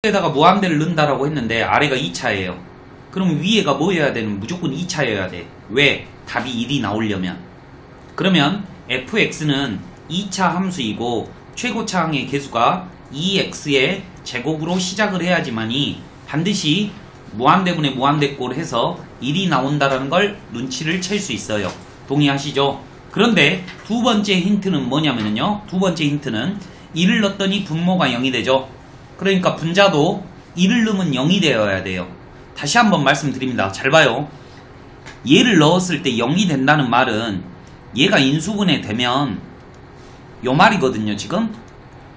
에다가 무한대를 넣는다라고 했는데 아래가 2차예요. 그럼 위에가 뭐여야 되는? 무조건 2차여야 돼. 왜? 답이 1이 나오려면. 그러면 fx는 2차 함수이고 최고차항의 개수가 2x의 제곱으로 시작을 해야지만이 반드시 무한대분의 무한대꼴 해서 1이 나온다라는 걸 눈치를 챌 수 있어요. 동의하시죠? 그런데 두 번째 힌트는 뭐냐면요. 두 번째 힌트는 1을 넣었더니 분모가 0이 되죠. 그러니까 분자도 1을 넣으면 0이 되어야 돼요. 다시 한번 말씀드립니다. 잘 봐요. 얘를 넣었을 때 0이 된다는 말은 얘가 인수분해 되면 요 말이거든요, 지금.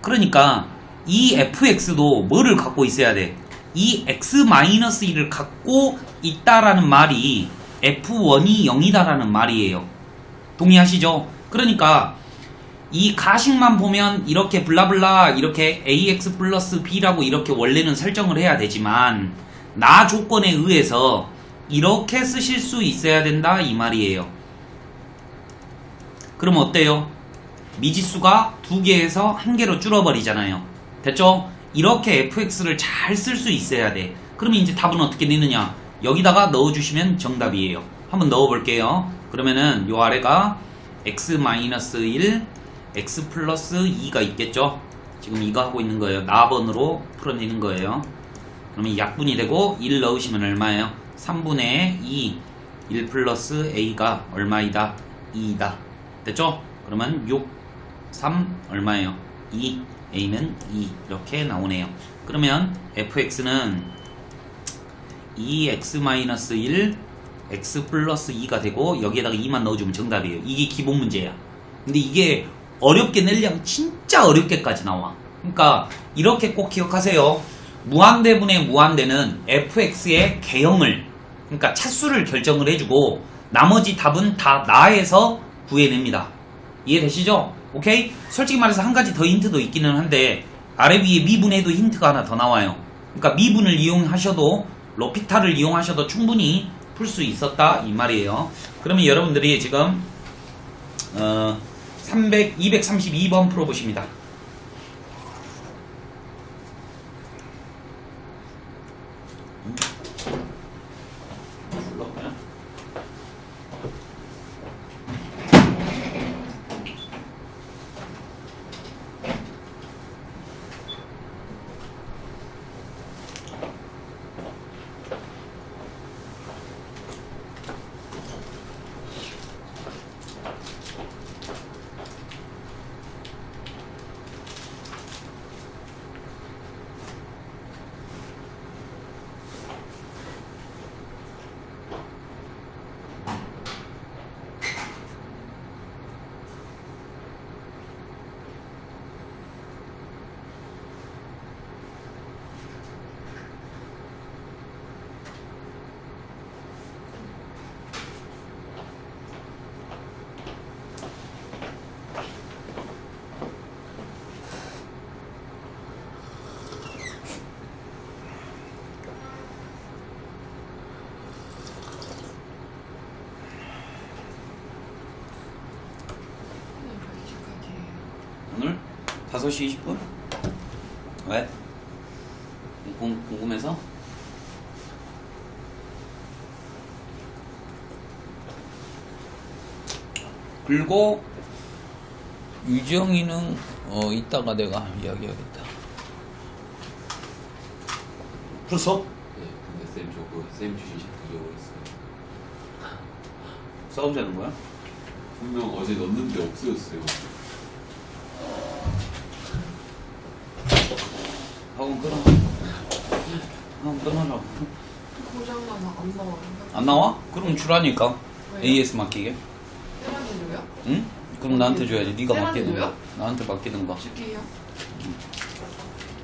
그러니까 이 fx도 뭐를 갖고 있어야 돼? 이 x-1을 갖고 있다라는 말이 f1이 0이다라는 말이에요. 동의하시죠? 그러니까 이 가식만 보면 이렇게 블라블라 이렇게 ax 플러스 b라고 이렇게 원래는 설정을 해야 되지만 나 조건에 의해서 이렇게 쓰실 수 있어야 된다 이 말이에요. 그럼 어때요? 미지수가 2개에서 1개로 줄어버리잖아요. 됐죠? 이렇게 fx를 잘 쓸 수 있어야 돼. 그러면 이제 답은 어떻게 되느냐? 여기다가 넣어주시면 정답이에요. 한번 넣어볼게요. 그러면은 요 아래가 x-1 x 플러스 2가 있겠죠. 지금 이거 하고 있는 거예요. 나번으로 풀어내는 거예요. 그러면 약분이 되고 1 넣으시면 얼마예요? 3분의 2 1 플러스 a가 얼마이다? 2이다. 됐죠? 그러면 6 3 얼마예요? 2 a는 2 이렇게 나오네요. 그러면 fx는 2x-1 x 플러스 2가 되고 여기에다가 2만 넣어주면 정답이에요. 이게 기본 문제야. 근데 이게 어렵게 내려면 진짜 어렵게까지 나와. 그러니까 이렇게 꼭 기억하세요. 무한대분의 무한대는 fx의 개형을, 그러니까 차수를 결정을 해주고 나머지 답은 다 나에서 구해냅니다. 이해되시죠? 오케이? 솔직히 말해서 한 가지 더 힌트도 있기는 한데 아래 위에 미분에도 힌트가 하나 더 나와요. 그러니까 미분을 이용하셔도 로피탈을 이용하셔도 충분히 풀 수 있었다 이 말이에요. 그러면 여러분들이 지금 232번 풀어보십니다. 오늘 5시 20분? 왜? 궁금해서? 그리고 유정이는 이따가 내가 이야기하겠다. 풀었어? 네, 근데 쌤 저거 쌤 주신 책 잊어버렸어요. 싸우자는 거야? 분명 어제 넣었는데 없어졌어요. 학원 끊어. 학원 끊어줘. 고장나서 안 나와요. 안 나와? 그럼 주라니까. 왜요? AS 맡기게. 쌤한테 줘요? 응? 그럼 나한테 줘야지. 네가 쌤한테 맡기는 줘요? 거. 나한테 맡기는 거. 줄게요.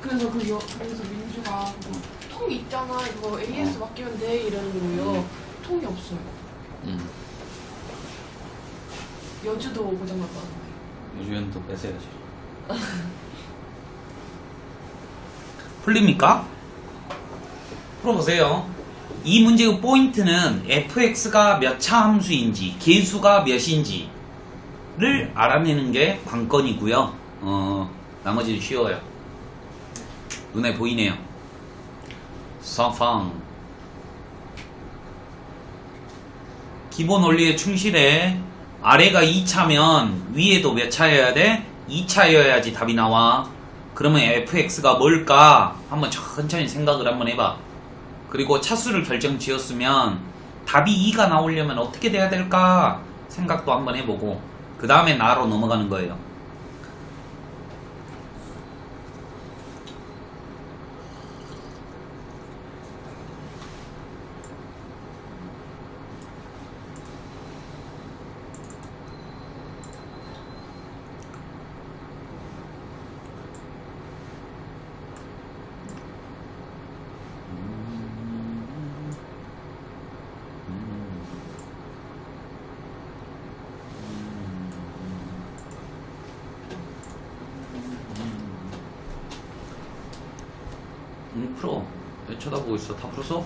그래서 그래서 민주가 통 있잖아. 이거 AS 맡기면 돼 이러는 거예요. 통이 없어요. 여주도 고장났다는 거예요. 요즘엔 또 뺏어야지. 풀립니까? 풀어보세요. 이 문제의 포인트는 fx가 몇 차 함수인지 개수가 몇인지를 알아내는 게 관건이고요. 나머지는 쉬워요. 눈에 보이네요. 상황. 기본 원리에 충실해. 아래가 2차면 위에도 몇 차여야 돼? 2차여야지 답이 나와. 그러면 fx가 뭘까? 한번 천천히 생각을 한번 해봐. 그리고 차수를 결정 지었으면 답이 2가 나오려면 어떻게 돼야 될까? 생각도 한번 해보고 그 다음에 나로 넘어가는 거예요. 풀어. 왜 쳐다보고 있어? 다 풀었어?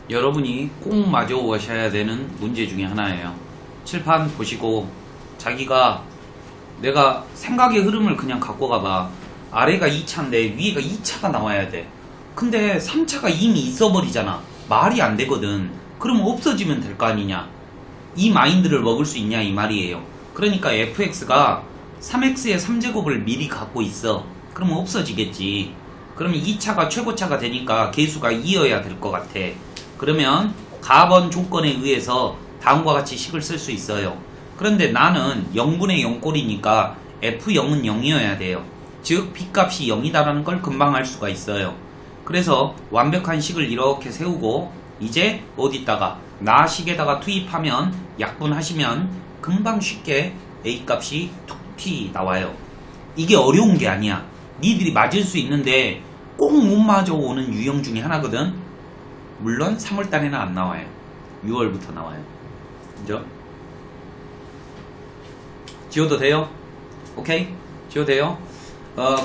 여러분이 꼭 마주오셔야 되는 문제 중에 하나예요. 칠판 보시고 자기가 내가 생각의 흐름을 그냥 갖고 가봐. 아래가 2차인데 위가 2차가 나와야 돼. 근데 3차가 이미 있어버리잖아. 말이 안 되거든. 그럼 없어지면 될 거 아니냐. 이 마인드를 먹을 수 있냐 이 말이에요. 그러니까 fx가 3x의 3제곱을 미리 갖고 있어. 그러면 없어지겠지. 그러면 2차가 최고차가 되니까 계수가 2여야 될 것 같아. 그러면 가번 조건에 의해서 다음과 같이 식을 쓸 수 있어요. 그런데 나는 0분의 0꼴이니까 f0은 0이어야 돼요. 즉 b값이 0이다라는 걸 금방 알 수가 있어요. 그래서 완벽한 식을 이렇게 세우고 이제 어디다가 나식에다가 투입하면 약분하시면 금방 쉽게 a값이 툭 나와요. 이게 어려운 게 아니야. 니들이 맞을 수 있는데 꼭 못 맞아오는 유형 중에 하나거든. 물론 3월달에는 안 나와요. 6월부터 나와요. 그죠? 지워도 돼요? 오케이? 지워도 돼요?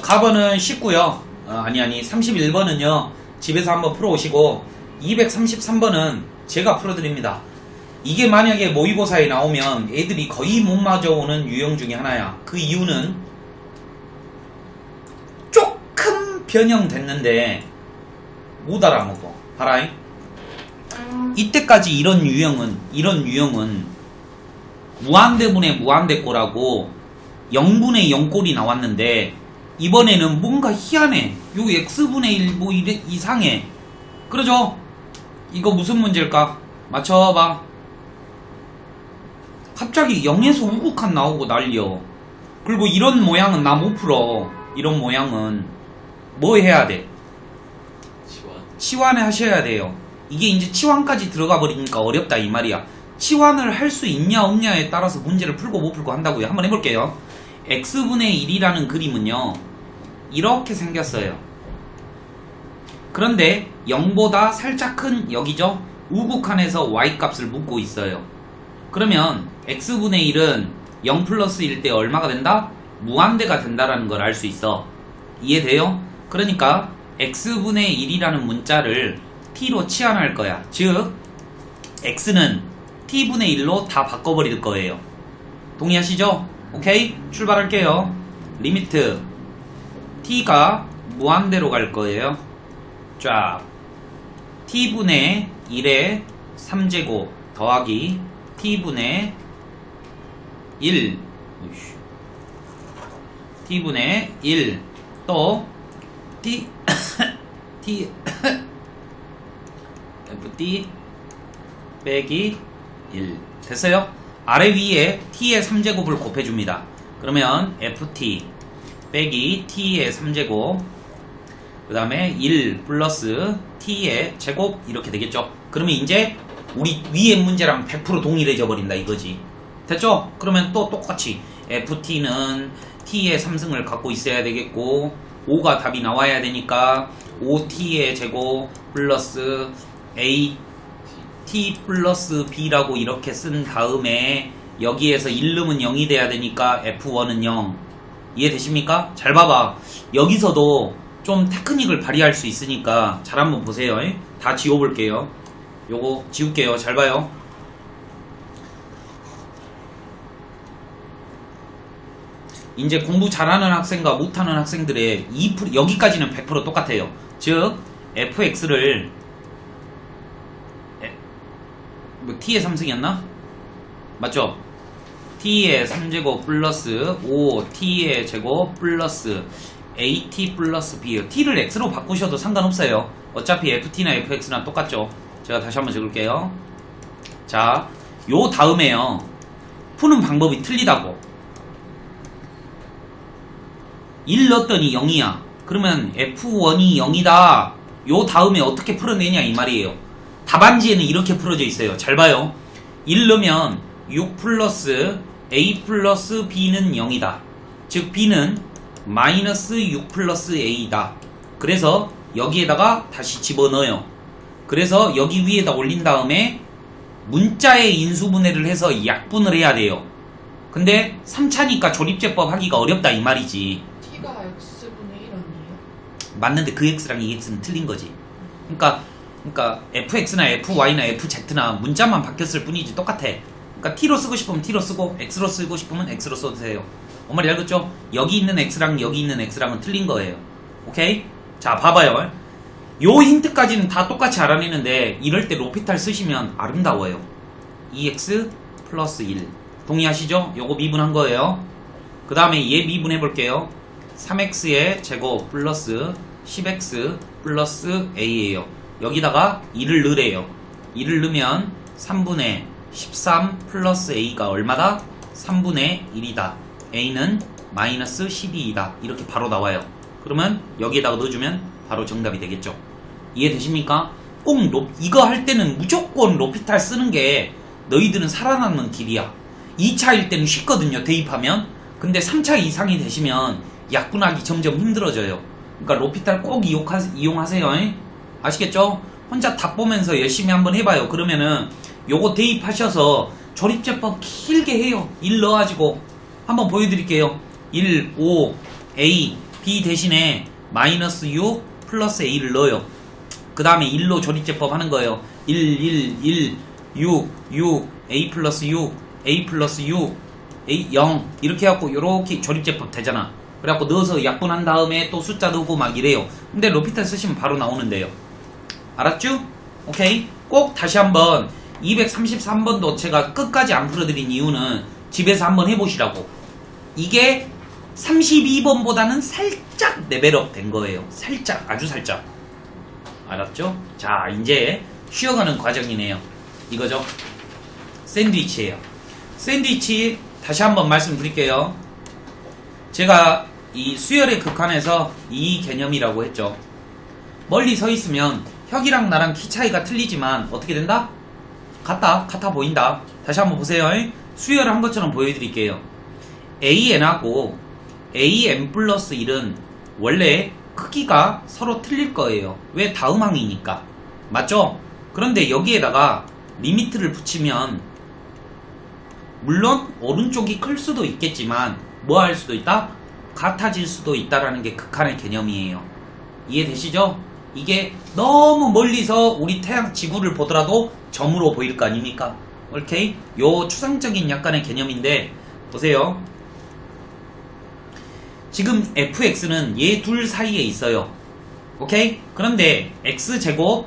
가번은 쉽고요. 아니 31번은요 집에서 한번 풀어오시고 233번은 제가 풀어드립니다. 이게 만약에 모의고사에 나오면 애들이 거의 못 맞아오는 유형 중에 하나야. 그 이유는 조금 변형됐는데 못 알아먹어. 봐라잉. 이때까지 이런 유형은 무한대분의 무한대꼴하고 0분의 0꼴이 나왔는데 이번에는 뭔가 희한해. 요 x분의 1 뭐 이상해. 그러죠? 이거 무슨 문제일까? 맞춰봐. 갑자기 0에서 우극한 나오고 난리여. 그리고 이런 모양은 나 못 풀어. 이런 모양은 뭐 해야 돼? 치환을 하셔야 돼요. 이게 이제 치환까지 들어가 버리니까 어렵다 이 말이야. 치환을 할 수 있냐 없냐에 따라서 문제를 풀고 못 풀고 한다고요. 한번 해볼게요. x분의 1이라는 그림은요 이렇게 생겼어요. 그런데 0보다 살짝 큰 여기죠? 우극한에서 y값을 묻고 있어요. 그러면 x분의 1은 0 플러스 1 때 얼마가 된다? 무한대가 된다라는 걸 알 수 있어. 이해돼요? 그러니까 x분의 1이라는 문자를 t로 치환할 거야. 즉 x는 t분의 1로 다 바꿔버릴 거예요. 동의하시죠? 오케이? 출발할게요. 리미트 t가 무한대로 갈 거예요. 쫙 t분의 1의 3제곱 더하기 t분의 1 t분의 1 또 t t ft 빼기 1 됐어요? 아래 위에 t의 3제곱을 곱해줍니다. 그러면 ft 빼기 t의 3제곱 그 다음에 1 플러스 t의 제곱 이렇게 되겠죠. 그러면 이제 우리 위의 문제랑 100% 동일해져 버린다 이거지. 됐죠? 그러면 또 똑같이 ft는 t의 3승을 갖고 있어야 되겠고 5가 답이 나와야 되니까 5t의 제곱 플러스 a t 플러스 b라고 이렇게 쓴 다음에 여기에서 1 넣으면 0이 돼야 되니까 f1은 0. 이해되십니까? 잘 봐봐. 여기서도 좀 테크닉을 발휘할 수 있으니까 잘 한번 보세요. 다 지워볼게요. 요거 지울게요. 잘 봐요. 이제 공부 잘하는 학생과 못하는 학생들의 2% 여기까지는 100% 똑같아요. 즉 fx를 뭐 t의 3승이었나? 맞죠? t의 3제곱 플러스 5t의 제곱 플러스 at 플러스 b t를 x로 바꾸셔도 상관없어요. 어차피 ft나 fx랑 똑같죠. 제가 다시 한번 적을게요. 자, 요 다음에요. 푸는 방법이 틀리다고. 1 넣었더니 0이야. 그러면 f1이 0이다. 요 다음에 어떻게 풀어내냐 이 말이에요. 답안지에는 이렇게 풀어져 있어요. 잘 봐요. 1 넣으면 6 플러스 a 플러스 b는 0이다. 즉 b는 마이너스 6 플러스 a다. 그래서 여기에다가 다시 집어넣어요. 그래서 여기 위에다 올린 다음에 문자의 인수분해를 해서 약분을 해야 돼요. 근데 3차니까 조립제법 하기가 어렵다 이 말이지. t가 x분의 1 아니에요? 맞는데 그 x랑 이 x는 틀린 거지. 그러니까 fx나 fy나 fz나 문자만 바뀌었을 뿐이지 똑같아. 그러니까 t로 쓰고 싶으면 t로 쓰고 x로 쓰고 싶으면 x로 써도 돼요. 엄마리 알겠죠? 여기 있는 x랑 여기 있는 x랑은 틀린 거예요. 오케이? 자 봐봐요. 요 힌트까지는 다 똑같이 알아내는데 이럴 때 로피탈 쓰시면 아름다워요. 2x 플러스 1 동의하시죠? 요거 미분한 거예요. 그 다음에 얘 미분해 볼게요. 3x의 제곱 플러스 10x 플러스 a예요. 여기다가 2를 넣으래요. 2를 넣으면 3분의 13 플러스 a가 얼마다? 3분의 1이다. a는 마이너스 12이다. 이렇게 바로 나와요. 그러면 여기에다가 넣어주면 바로 정답이 되겠죠. 이해되십니까? 꼭 이거 할 때는 무조건 로피탈 쓰는 게 너희들은 살아남는 길이야. 2차일 때는 쉽거든요. 대입하면. 근데 3차 이상이 되시면 약분하기 점점 힘들어져요. 그러니까 로피탈 꼭 이용하세요. 아시겠죠? 혼자 답 보면서 열심히 한번 해봐요. 그러면은 요거 대입하셔서 조립제법 길게 해요. 1 넣어가지고 한번 보여드릴게요. 1, 5, a, b 대신에 마이너스 6 플러스 a를 넣어요. 그 다음에 1로 조립제법 하는 거예요. 1, 6, a 플러스 6, a 플러스 6, a 0 이렇게 해갖고 요렇게 조립제법 되잖아. 그래갖고 넣어서 약분한 다음에 또 숫자 넣고 막 이래요. 근데 로피탈 쓰시면 바로 나오는데요. 알았죠? 오케이? 꼭 다시 한번 233번도 제가 끝까지 안 풀어드린 이유는 집에서 한번 해보시라고. 이게 32번보다는 살짝 레벨업 된 거예요. 살짝, 아주 살짝. 알았죠? 자, 이제 쉬어가는 과정이네요. 이거죠? 샌드위치예요. 샌드위치 다시 한번 말씀드릴게요. 제가 이 수열의 극한에서 이 개념이라고 했죠. 멀리 서 있으면 혁이랑 나랑 키 차이가 틀리지만 어떻게 된다? 같아 보인다. 다시 한번 보세요. 수열을 한 것처럼 보여드릴게요. AN하고 AN 플러스 1은 원래 크기가 서로 틀릴 거예요. 왜? 다음 항이니까. 맞죠? 그런데 여기에다가 리미트를 붙이면 물론 오른쪽이 클 수도 있겠지만 뭐 할 수도 있다? 같아질 수도 있다라는 게 극한의 개념이에요. 이해되시죠? 이게 너무 멀리서 우리 태양 지구를 보더라도 점으로 보일 거 아닙니까? 오케이? 요 추상적인 약간의 개념인데 보세요. 지금 fx는 얘 둘 사이에 있어요. 오케이? 그런데 x제곱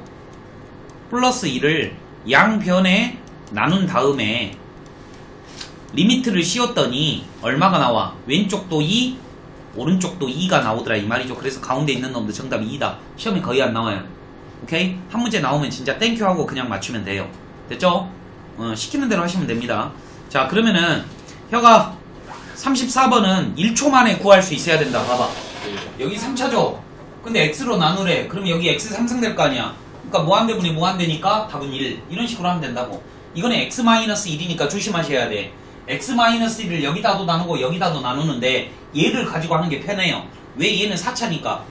플러스 1을 양변에 나눈 다음에 리미트를 씌웠더니 얼마가 나와? 왼쪽도 2, 오른쪽도 2가 나오더라 이 말이죠. 그래서 가운데 있는 놈도 정답이 2다. 시험에 거의 안 나와요. 오케이? 한 문제 나오면 진짜 땡큐 하고 그냥 맞추면 돼요. 됐죠? 시키는 대로 하시면 됩니다. 자, 그러면은 혀가 34번은 1초 만에 구할 수 있어야 된다. 봐봐. 네. 여기 3차죠? 근데 x로 나누래. 그럼 여기 x 상승될 거 아니야. 그러니까 무한대분의 무한대니까 답은 1. 이런 식으로 하면 된다고. 이거는 x-1이니까 조심하셔야 돼. x-1을 여기다도 나누고 여기다도 나누는데 얘를 가지고 하는 게 편해요. 왜? 얘는 4차니까.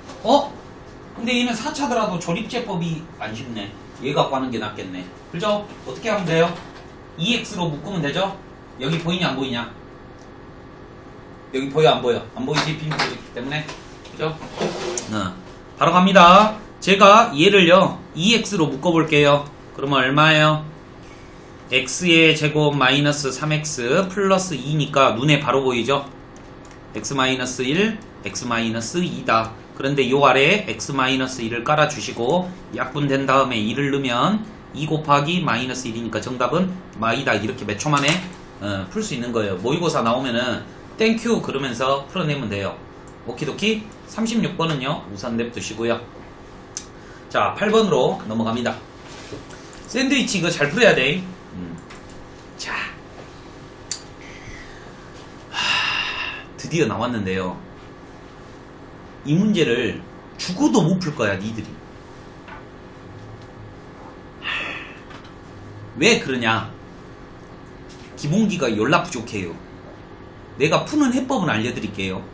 근데 얘는 4차더라도 조립제법이 안 쉽네. 얘 갖고 하는 게 낫겠네. 그죠? 어떻게 하면 돼요? 2x로 묶으면 되죠? 여기 보이냐 안 보이냐? 여기 보여 안 보여? 안 보이지? 빈 프로젝트 때문에. 그죠? 바로 갑니다. 제가 얘를요 2x로 묶어볼게요. 그러면 얼마예요? x의 제곱 마이너스 3x 플러스 2니까 눈에 바로 보이죠? x-1, x-2다. 그런데 요 아래에 x-1을 깔아주시고 약분된 다음에 2를 넣으면 2 곱하기 마이너스 1이니까 정답은 마이다. 이렇게 몇 초 만에 풀 수 있는 거예요. 모의고사 나오면은 땡큐 그러면서 풀어내면 돼요. 오키도키. 36번은요 우선 냅두시고요. 자, 8번으로 넘어갑니다. 샌드위치 이거 잘 풀어야 돼. 자, 드디어 나왔는데요. 이 문제를 죽어도 못 풀 거야 니들이. 왜 그러냐? 기본기가 연락 부족해요. 내가 푸는 해법은 알려드릴게요.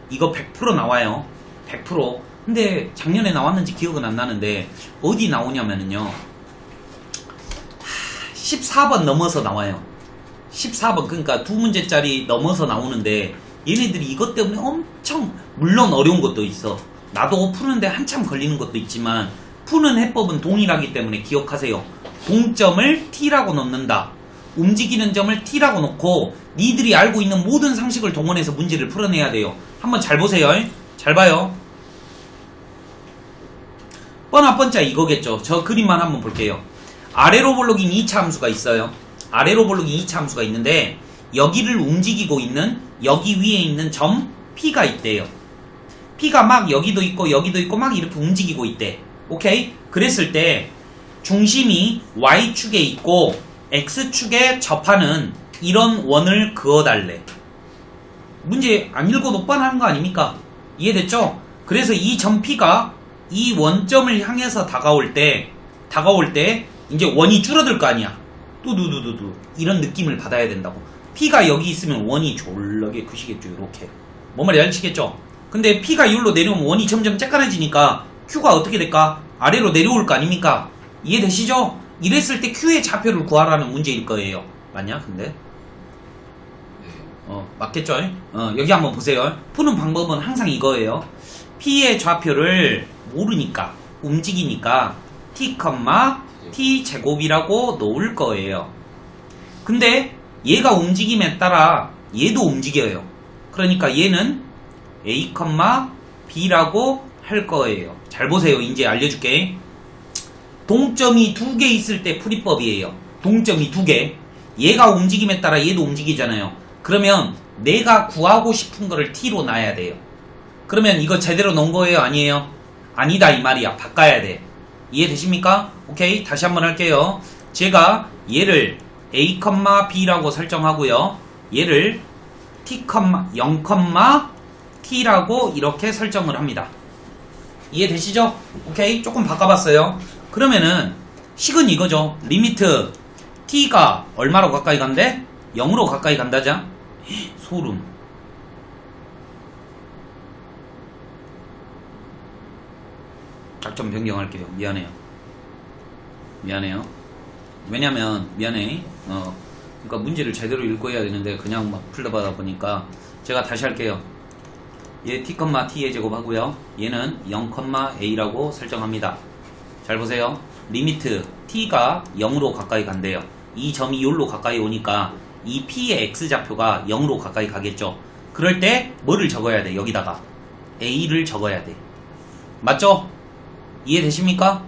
이거 100% 나와요. 100%. 근데 작년에 나왔는지 기억은 안 나는데 어디 나오냐면은요 14번 넘어서 나와요. 14번. 그러니까 두 문제짜리 넘어서 나오는데 얘네들이 이것 때문에 엄청, 물론 어려운 것도 있어. 나도 푸는데 한참 걸리는 것도 있지만 푸는 해법은 동일하기 때문에 기억하세요. 동점을 t라고 넣는다. 움직이는 점을 t라고 놓고 니들이 알고 있는 모든 상식을 동원해서 문제를 풀어내야 돼요. 한번 잘 보세요. 잘 봐요. 뻔한 번짜 이거겠죠. 저 그림만 한번 볼게요. 아래로 볼록인 2차 함수가 있어요. 아래로 볼록인 2차 함수가 있는데 여기를 움직이고 있는 여기 위에 있는 점 P가 있대요. P가 막 여기도 있고 막 이렇게 움직이고 있대. 오케이? 그랬을 때 중심이 Y축에 있고 X축에 접하는 이런 원을 그어달래. 문제 안 읽어도 뻔한 거 아닙니까? 이해됐죠? 그래서 이 점 P가 이 원점을 향해서 다가올 때 이제 원이 줄어들 거 아니야. 뚜두두두두 이런 느낌을 받아야 된다고. P가 여기 있으면 원이 졸라게 크시겠죠. 이렇게. 뭔 말인지 알치겠죠? 근데 P가 이리로 내려오면 원이 점점 쬐깐해지니까 Q가 어떻게 될까? 아래로 내려올 거 아닙니까? 이해되시죠? 이랬을 때 Q의 좌표를 구하라는 문제일 거예요. 맞냐? 근데? 맞겠죠? 여기 한번 보세요. 푸는 방법은 항상 이거예요. P의 좌표를 모르니까, 움직이니까 t, t 제곱이라고 놓을 거예요. 근데 얘가 움직임에 따라 얘도 움직여요. 그러니까 얘는 a, b라고 할 거예요. 잘 보세요. 이제 알려줄게. 동점이 2개 있을 때 풀이법이에요. 동점이 2개. 얘가 움직임에 따라 얘도 움직이잖아요. 그러면 내가 구하고 싶은 거를 t로 놔야 돼요. 그러면 이거 제대로 놓은 거예요? 아니에요? 아니다 이 말이야. 바꿔야 돼. 이해되십니까? 오케이. 다시 한번 할게요. 제가 얘를 a, b라고 설정하고요. 얘를 t, 0, t라고 이렇게 설정을 합니다. 이해되시죠? 오케이. 조금 바꿔봤어요. 그러면은 식은 이거죠. 리미트 t가 얼마로 가까이 간대? 0으로 가까이 간다자? 소름. 작전 변경할게요. 미안해요. 왜냐면 미안해. 그러니까 문제를 제대로 읽고 해야 되는데 그냥 막 풀려받아 보니까 제가 다시 할게요. 얘 t, t의 제곱 하고요. 얘는 0,a라고 설정합니다. 잘 보세요. 리미트 t가 0으로 가까이 간대요. 이 점이 여기로 가까이 오니까 이 p의 x좌표가 0으로 가까이 가겠죠. 그럴 때 뭐를 적어야 돼? 여기다가 a를 적어야 돼. 맞죠? 이해되십니까?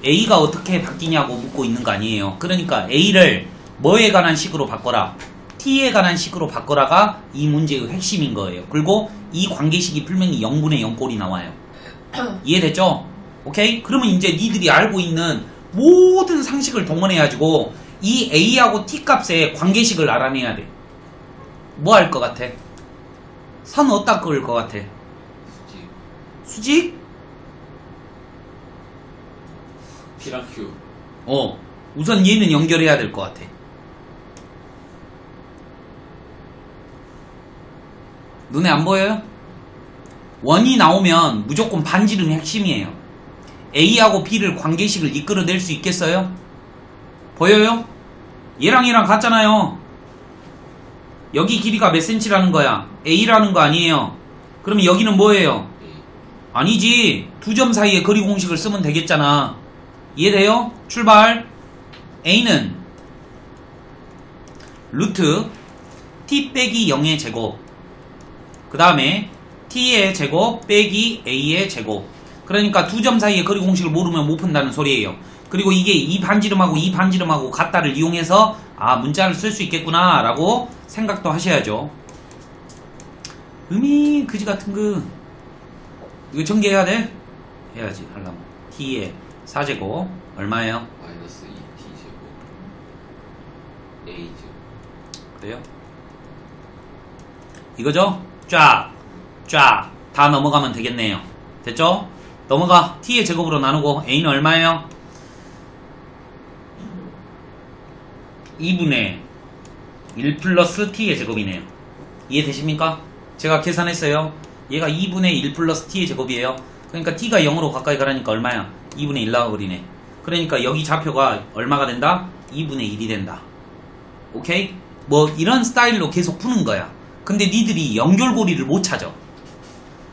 a가 어떻게 바뀌냐고 묻고 있는 거 아니에요. 그러니까 a를 뭐에 관한 식으로 바꿔라? t에 관한 식으로 바꿔라가 이 문제의 핵심인 거예요. 그리고 이 관계식이 풀명이 0분의 0꼴이 나와요. 이해됐죠? 오케이? 그러면 이제 니들이 알고 있는 모든 상식을 동원해가지고 이 a하고 t 값의 관계식을 알아내야 돼. 뭐 할 것 같아? 선 어디다 그을 것 같아? 수직. 수직? P랑 Q. 우선 얘는 연결해야 될 것 같아. 눈에 안 보여요? 원이 나오면 무조건 반지름이 핵심이에요. A하고 B를 관계식을 이끌어낼 수 있겠어요? 보여요? 얘랑 얘랑 같잖아요. 여기 길이가 몇 센치라는 거야? A라는 거 아니에요? 그러면 여기는 뭐예요? A. 아니지. 두 점 사이에 거리 공식을 쓰면 되겠잖아. 이해돼요? 출발. A는 루트 t 빼기 0의 제곱, 그 다음에 t의 제곱 빼기 a의 제곱. 그러니까 두 점 사이의 거리 공식을 모르면 못 푼다는 소리예요. 그리고 이게 이 반지름하고 이 반지름하고 같다를 이용해서 문자를 쓸 수 있겠구나 라고 생각도 하셔야죠. 그지 같은 거 이거 전개해야 돼? 해야지. 하려면 t의 4제곱 얼마예요? 마이너스 2T 제곱. A 제곱. 그래요? 이거죠? 쫙 다 넘어가면 되겠네요. 됐죠? 넘어가. t의 제곱으로 나누고 a는 얼마예요? 2분의 1 플러스 t의 제곱이네요. 이해되십니까? 제가 계산했어요. 얘가 2분의 1 플러스 t의 제곱이에요. 그러니까 t가 0으로 가까이 가라니까 얼마야? 2분의 1 나와버리네. 그러니까 여기 좌표가 얼마가 된다? 2분의 1이 된다. 오케이? 뭐 이런 스타일로 계속 푸는 거야. 근데 니들이 연결고리를 못 찾아.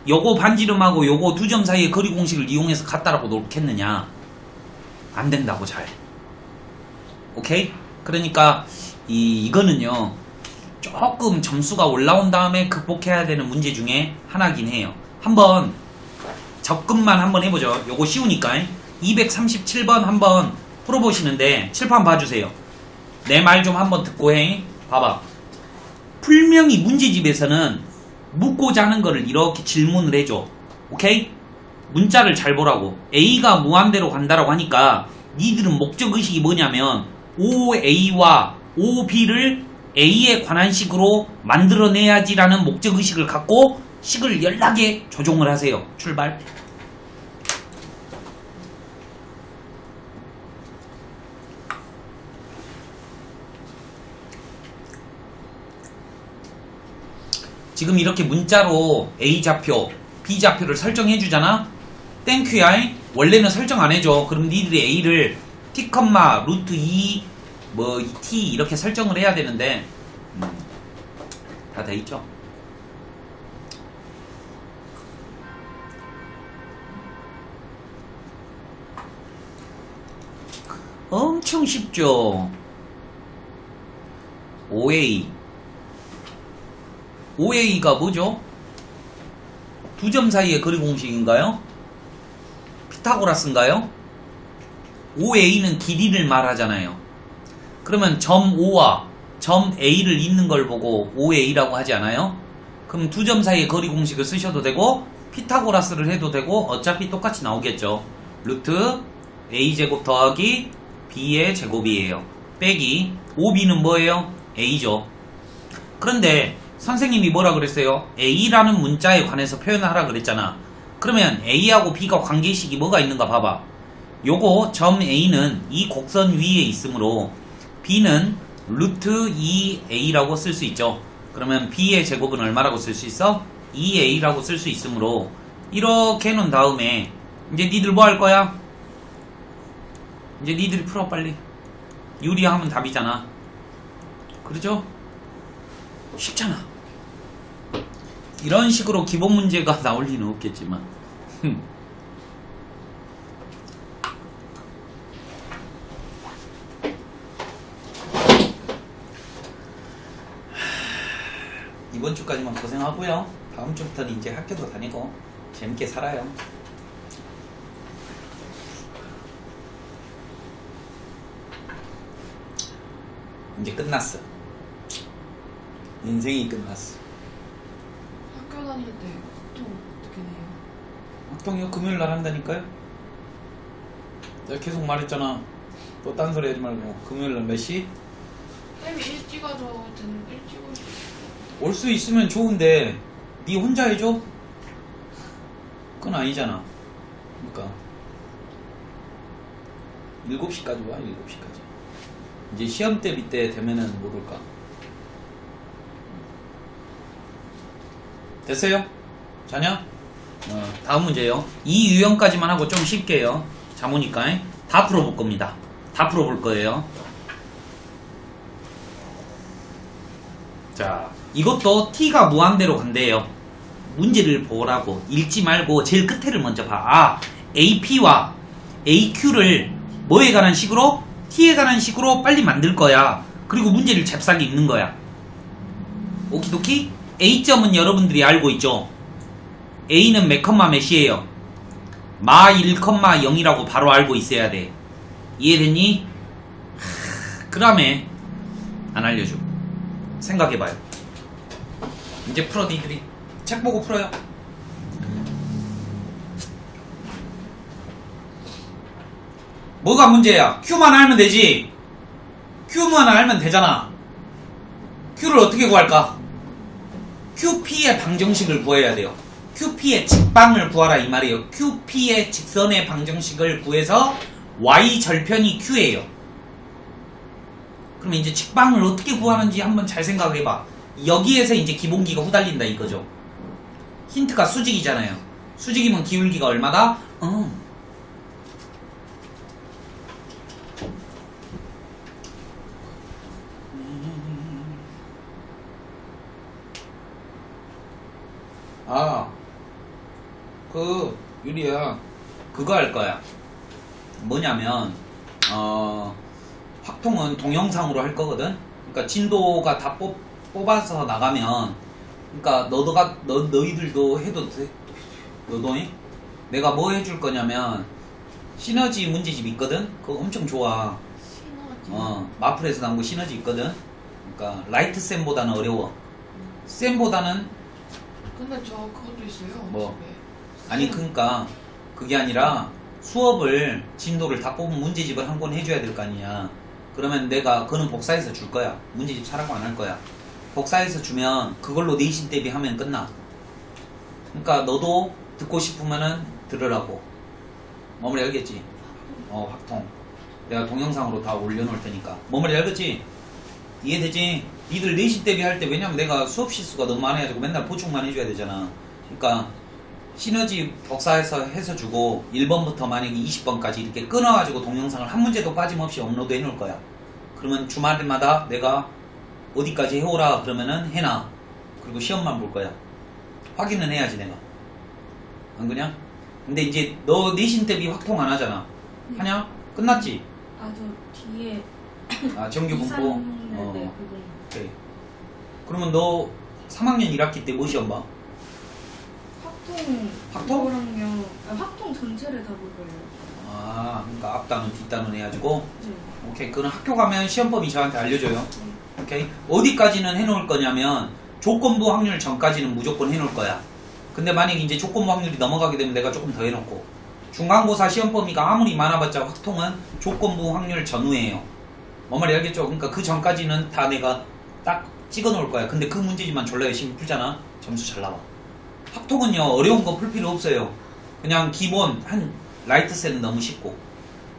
요거 반지름하고 요거 두 점 사이의 거리 공식을 이용해서 같다라고 놓겠느냐? 안 된다고 잘. 오케이? 그러니까 이거는요 조금 점수가 올라온 다음에 극복해야 되는 문제 중에 하나긴 해요. 한번 접근만 한번 해보죠. 요거 쉬우니까 237번 한번 풀어보시는데 칠판 봐주세요. 내 말 좀 한번 듣고 해. 봐봐. 풀명이 문제집에서는 묻고자 하는 거를 이렇게 질문을 해줘. 오케이? 문자를 잘 보라고. A가 무한대로 간다라고 하니까 니들은 목적의식이 뭐냐면 OA와 OB를 A에 관한 식으로 만들어내야지라는 목적의식을 갖고 식을 연락에 조정을 하세요. 출발. 지금 이렇게 문자로 A좌표, B좌표를 설정해 주잖아? 땡큐야. 원래는 설정 안 해줘. 그럼 니들이 A를 T, 루트 2, T 이렇게 설정을 해야 되는데 다 돼 있죠? 엄청 쉽죠? OA가 뭐죠? 두 점 사이의 거리 공식인가요? 피타고라스인가요? OA는 길이를 말하잖아요. 그러면 점 O와 점 A를 잇는 걸 보고 OA라고 하지 않아요? 그럼 두 점 사이의 거리 공식을 쓰셔도 되고 피타고라스를 해도 되고 어차피 똑같이 나오겠죠. 루트 A제곱 더하기 B의 제곱이에요. 빼기 OB는 뭐예요? A죠. 그런데 선생님이 뭐라 그랬어요? A라는 문자에 관해서 표현을 하라 그랬잖아. 그러면 A하고 B가 관계식이 뭐가 있는가 봐봐. 요거 점 A는 이 곡선 위에 있으므로 B는 루트 2A라고 쓸 수 있죠. 그러면 B의 제곱은 얼마라고 쓸 수 있어? 2A라고 쓸 수 있으므로 이렇게 해놓은 다음에 이제 니들 뭐 할 거야? 이제 니들이 풀어 빨리. 유리하면 답이잖아. 그러죠? 쉽잖아. 이런 식으로 기본 문제가 나올 리는 없겠지만 이번 주까지만 고생하고요. 다음 주부터는 이제 학교도 다니고 재밌게 살아요. 이제 끝났어. 인생이 끝났어. 학교 다닐 때 보통 어떻게 돼요? 학통이요? 금요일날 한다니까요? 내가 계속 말했잖아. 또 딴소리 하지 말고 금요일날 몇 시? 쌤이 일찍 와도 일찍 올 수 있어. 올 수 있으면 좋은데 네 혼자 해줘? 그건 아니잖아. 그러니까 7시까지 와. 7시까지. 이제 시험 대비 때 되면은 못 올까? 됐어요? 자냐? 다음 문제요. 이 유형까지만 하고 좀 쉽게요. 자모니까 다 풀어볼 겁니다. 다 풀어볼 거예요. 자, 이것도 t가 무한대로 간대요. 문제를 보라고 읽지 말고 제일 끝에를 먼저 봐. 아, AP와 AQ를 뭐에 관한 식으로? t에 관한 식으로 빨리 만들 거야. 그리고 문제를 잽싸게 읽는 거야. 오키도키? A점은 여러분들이 알고 있죠? A는 몇 컴마 몇이에요? 마 1,0이라고 바로 알고 있어야 돼. 이해됐니? 그다음에 안 알려줘. 생각해봐요. 이제 풀어 니들이. 책 보고 풀어요. 뭐가 문제야? Q만 알면 되지. Q만 알면 되잖아. Q를 어떻게 구할까? QP의 방정식을 구해야 돼요. QP의 직방을 구하라 이 말이에요. QP의 직선의 방정식을 구해서 Y 절편이 Q예요. 그러면 이제 직방을 어떻게 구하는지 한번 잘 생각해봐. 여기에서 이제 기본기가 후달린다 이거죠. 힌트가 수직이잖아요. 수직이면 기울기가 얼마다? 유리야, 그거 할 거야. 뭐냐면, 확통은 동영상으로 할 거거든? 그러니까 진도가 다 뽑아서 나가면, 그러니까 너희들도 해도 돼. 너도 해? 내가 뭐 해줄 거냐면, 시너지 문제집 있거든? 그거 엄청 좋아. 시너지. 마플에서 나온 거 시너지 있거든? 그러니까, 라이트 쌤보다는 어려워. 쌤보다는, 근데 저 그것도 있어요. 뭐? 집에. 아니 그러니까 그게 아니라 수업을 진도를 다 뽑은 문제집을 한 권 해줘야 될 거 아니냐. 그러면 내가 그거는 복사해서 줄 거야. 문제집 사라고 안 할 거야. 복사해서 주면 그걸로 내신 대비하면 끝나. 그러니까 너도 듣고 싶으면은 들으라고. 뭐 말이 알겠지? 확통. 내가 동영상으로 다 올려놓을 테니까. 뭐 말이 알겠지? 이해되지? 니들 내신 대비할 때 왜냐면 내가 수업 실수가 너무 많아가지고 맨날 보충만 해줘야 되잖아. 그러니까 시너지 복사해서 해서 주고 1번부터 만약에 20번까지 이렇게 끊어가지고 동영상을 한 문제도 빠짐없이 업로드 해놓을 거야. 그러면 주말마다 내가 어디까지 해오라 그러면은 해놔. 그리고 시험만 볼 거야. 확인은 해야지 내가. 안 그냥? 근데 이제 너 내신 대비 확통 안 하잖아. 하냐? 끝났지? 저 뒤에 정규 분포. 네, 오케이. 그러면 너 3학년 1학기 때 뭐 시험 봐? 확통? 그거랑요. 확통 전체를 다 볼 거예요. 그러니까 앞단원 뒷단원 해가지고. 네. 오케이. 그건 학교 가면 시험법이 저한테 알려줘요. 오케이. 어디까지는 해놓을 거냐면 조건부 확률 전까지는 무조건 해놓을 거야. 근데 만약에 이제 조건부 확률이 넘어가게 되면 내가 조금 더 해놓고, 중간고사 시험 범위가 아무리 많아봤자 확통은 조건부 확률 전후예요. 뭔 말이 알겠죠? 그러니까 그 전까지는 다 내가 딱 찍어 놓을 거야. 근데 그 문제지만 졸라 열심히 풀잖아. 점수 잘 나와. 확통은요, 어려운 거 풀 필요 없어요. 그냥 기본 한 라이트 셋은 너무 쉽고,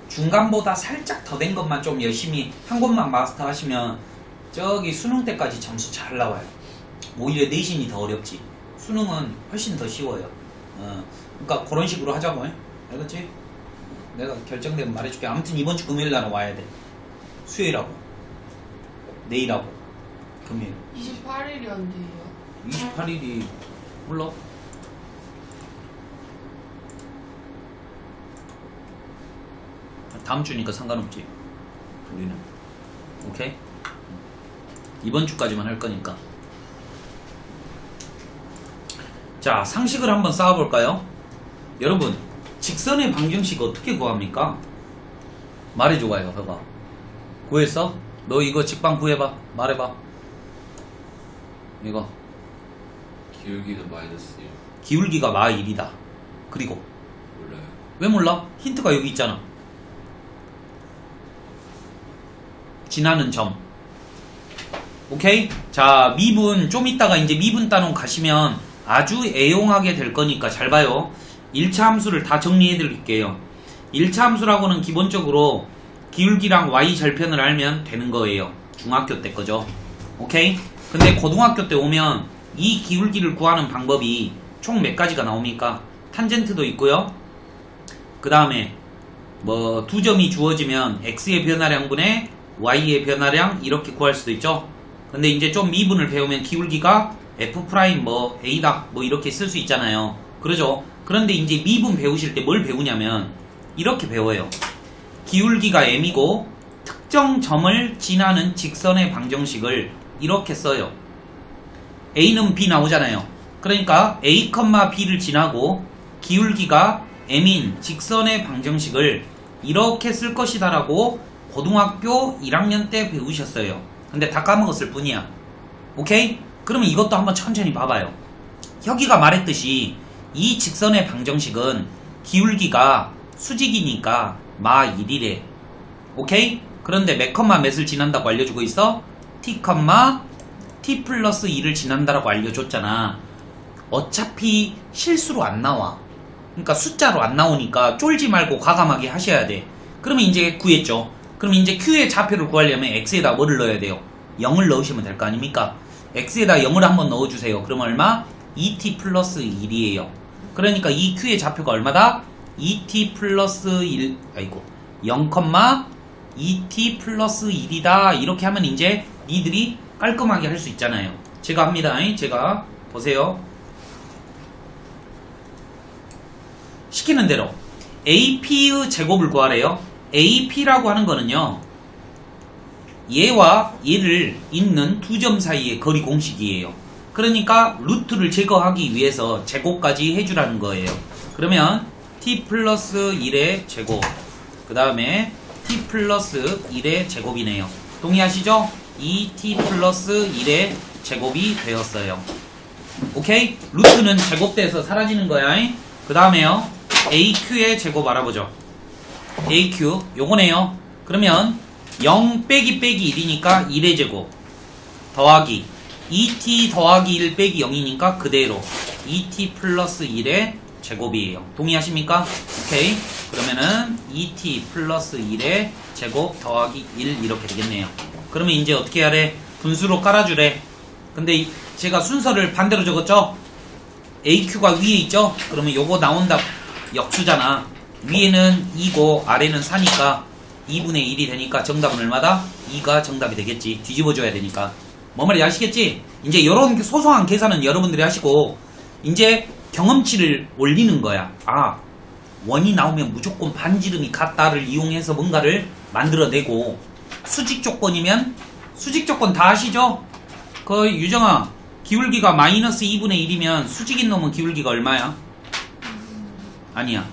중간보다 살짝 더 된 것만 좀 열심히 한 곳만 마스터 하시면 저기 수능 때까지 점수 잘 나와요. 오히려 내신이 더 어렵지. 수능은 훨씬 더 쉬워요. 그러니까 그런 식으로 하자고. 알겠지? 내가 결정되면 말해줄게. 아무튼 이번 주 금요일 날은 와야 돼. 수요일하고 내일하고 금요일. 28일이 언제예요? 28일이 몰라? 다음 주니까 상관없지. 우리는. 오케이? 이번 주까지만 할 거니까. 자, 상식을 한번 쌓아볼까요? 여러분, 직선의 방정식 어떻게 구합니까? 말해줘봐요, 봐봐. 구했어? 너 이거 직방 구해봐. 말해봐. 이거 기울기는 마이너스 1. 기울기가 마 1이다. 그리고 몰라요. 왜 몰라? 힌트가 여기 있잖아. 지나는 점. 오케이? 자, 미분 좀 이따가 이제 미분 따놓고 가시면 아주 애용하게 될 거니까 잘 봐요. 1차 함수를 다 정리해 드릴게요. 1차 함수라고는 기본적으로 기울기랑 y 절편을 알면 되는 거예요. 중학교 때 거죠. 오케이? 근데 고등학교 때 오면 이 기울기를 구하는 방법이 총 몇 가지가 나옵니까? 탄젠트도 있고요. 그 다음에 뭐 두 점이 주어지면 x의 변화량분의 y의 변화량 이렇게 구할 수도 있죠. 근데 이제 좀 미분을 배우면 기울기가 f 프라임 뭐 a다 뭐 이렇게 쓸 수 있잖아요. 그러죠. 그런데 이제 미분 배우실 때 뭘 배우냐면 이렇게 배워요. 기울기가 m이고 특정 점을 지나는 직선의 방정식을 이렇게 써요. a는 b 나오잖아요. 그러니까 a, b를 지나고 기울기가 m인 직선의 방정식을 이렇게 쓸 것이다 라고 고등학교 1학년 때 배우셨어요. 근데 다 까먹었을 뿐이야. 오케이? 그러면 이것도 한번 천천히 봐봐요. 혁이가 말했듯이 이 직선의 방정식은 기울기가 수직이니까 마 1이래. 오케이? 그런데 몇 컴마 몇을 지난다고 알려주고 있어? t t 플러스 2를 지난다라고 알려줬잖아. 어차피 실수로 안 나와. 그러니까 숫자로 안 나오니까 쫄지 말고 과감하게 하셔야 돼. 그러면 이제 구했죠. 그럼 이제 q의 좌표를 구하려면 x에다 뭐를 넣어야 돼요? 0을 넣으시면 될 거 아닙니까? x에다 0을 한번 넣어주세요. 그럼 얼마? 2t 플러스 1이에요. 그러니까 이 q의 좌표가 얼마다? 2t 플러스 1, 아이고 0, 2t 플러스 1이다. 이렇게 하면 이제 니들이 깔끔하게 할 수 있잖아요. 제가 합니다. 제가 보세요. 시키는 대로 AP의 제곱을 구하래요. AP라고 하는 거는요, 얘와 얘를 잇는 두 점 사이의 거리 공식이에요. 그러니까 루트를 제거하기 위해서 제곱까지 해주라는 거예요. 그러면 t 플러스 1의 제곱, 그 다음에 t 플러스 1의 제곱이네요. 동의하시죠? 2t 플러스 1의 제곱이 되었어요. 오케이? 루트는 제곱돼서 사라지는 거야. 그 다음에요, AQ의 제곱 알아보죠. AQ 요거네요. 그러면 0 빼기 1이니까 1의 제곱 더하기 2t 더하기 1 빼기 0이니까 그대로 2t 플러스 1의 제곱이에요. 동의하십니까? 오케이. 그러면은 2t 플러스 1의 제곱 더하기 1 이렇게 되겠네요. 그러면 이제 어떻게 해야 돼? 분수로 깔아주래. 근데 제가 순서를 반대로 적었죠? AQ가 위에 있죠? 그러면 요거 나온다 역수잖아. 위에는 2고 아래는 4니까 2분의 1이 되니까 정답은 얼마다? 2가 정답이 되겠지. 뒤집어줘야 되니까. 뭐 말인지 아시겠지? 이제 이런 소소한 계산은 여러분들이 하시고 이제 경험치를 올리는 거야. 아, 원이 나오면 무조건 반지름이 같다를 이용해서 뭔가를 만들어내고, 수직 조건이면 수직 조건 다 아시죠? 그 유정아, 기울기가 마이너스 2분의 1이면 수직인 놈은 기울기가 얼마야? 아니야,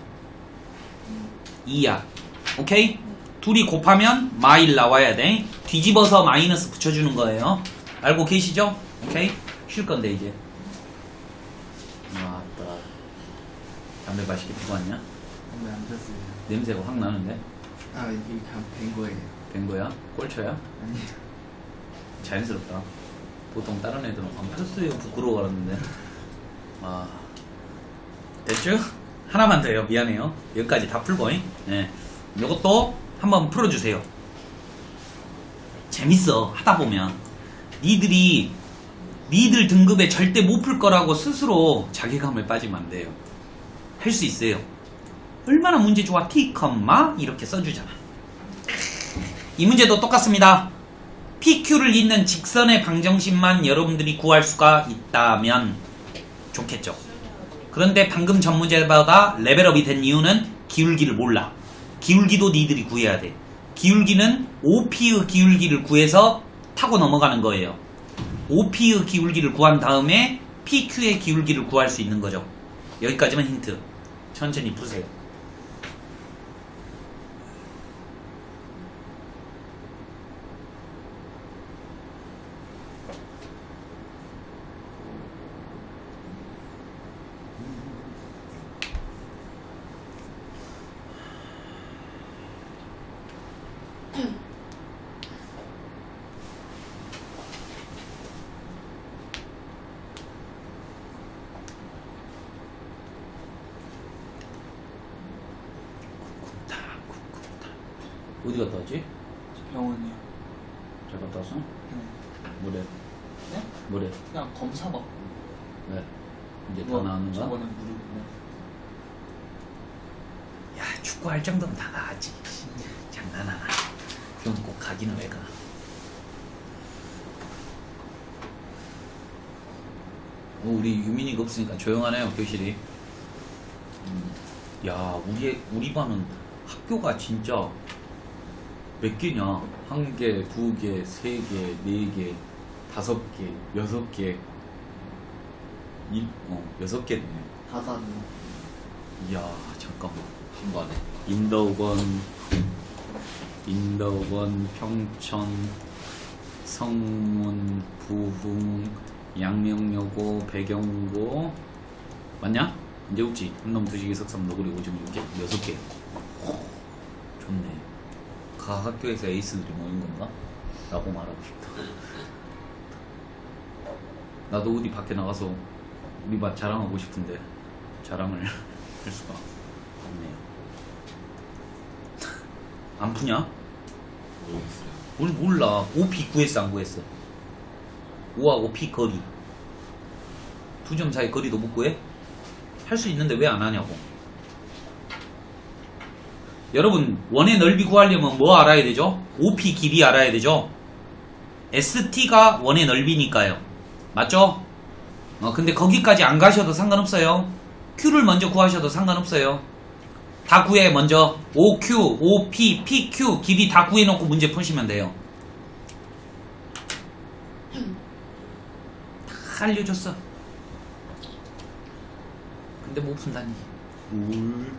2야. 오케이? 둘이 곱하면 마일 나와야 돼. 뒤집어서 마이너스 붙여주는 거예요. 알고 계시죠? 오케이? 쉴 건데 이제. 맞다. 담배 맛있게 피고 왔냐? 담배 안 폈어요. 냄새가 확 나는데? 아, 이게 된 거예요. 된 거야? 꼴초야? 아니요. 자연스럽다. 보통 다른 애들은 안 폈어요 부끄러워 그러는데. 아, 됐죠? 하나만 더요. 미안해요. 여기까지 다 풀고. 네. 이것도 한번 풀어주세요. 재밌어. 하다 보면 니들 등급에 절대 못 풀 거라고 스스로 자괴감을 빠지면 안 돼요. 할 수 있어요. 얼마나 문제 좋아. t, 이렇게 써주잖아. 이 문제도 똑같습니다. PQ를 잇는 직선의 방정식만 여러분들이 구할 수가 있다면 좋겠죠. 그런데 방금 전 문제보다 레벨업이 된 이유는 기울기를 몰라. 기울기도 니들이 구해야 돼. 기울기는 OP의 기울기를 구해서 타고 넘어가는 거예요. OP의 기울기를 구한 다음에 PQ의 기울기를 구할 수 있는 거죠. 여기까지만 힌트. 천천히 푸세요. 어디 갔다 왔지? 병원이요. 잘 갔다 왔어? 네. 뭐래? 네? 뭐래? 그냥 검사 받고. 왜? 이제 뭐, 다 나왔는가? 저번에 무릎이네. 야, 축구할 정도면 다 나았지. 장난하나. 병원 꼭 가기는 왜 가? 우리 유민이가 없으니까 조용하네요, 교실이. 야, 우리 반은 학교가 진짜 몇 개냐? 한 개, 두 개, 세 개, 네 개, 다섯 개, 여섯 개. 여섯 개네. 다다는. 이야, 잠깐만. 한 번에. 인덕원, 평천, 성문, 부흥, 양명여고, 배경고. 맞냐? 이제 없지? 한놈, 두시기, 석삼, 너구리, 오줌, 육개, 여섯 개. 좋네. 각 학교에서 에이스들이 모인 건가? 라고 말하고 싶다. 나도 어디 밖에 나가서 우리 반 자랑하고 싶은데 자랑을 할 수가 없네요. 안 푸냐? 모르겠어요. 뭘 몰라. OP 구했어 안 구했어? O하고 P 거리 2점 사이 거리도 못 구해? 할 수 있는데 왜 안 하냐고. 여러분 원의 넓이 구하려면 뭐 알아야 되죠? OP 길이 알아야 되죠? ST가 원의 넓이니까요. 맞죠? 근데 거기까지 안 가셔도 상관없어요. Q를 먼저 구하셔도 상관없어요. 다 구해. 먼저 OQ, OP, PQ 길이 다 구해놓고 문제 푸시면 돼요. 다 알려줬어. 근데 못 푼다니. 울.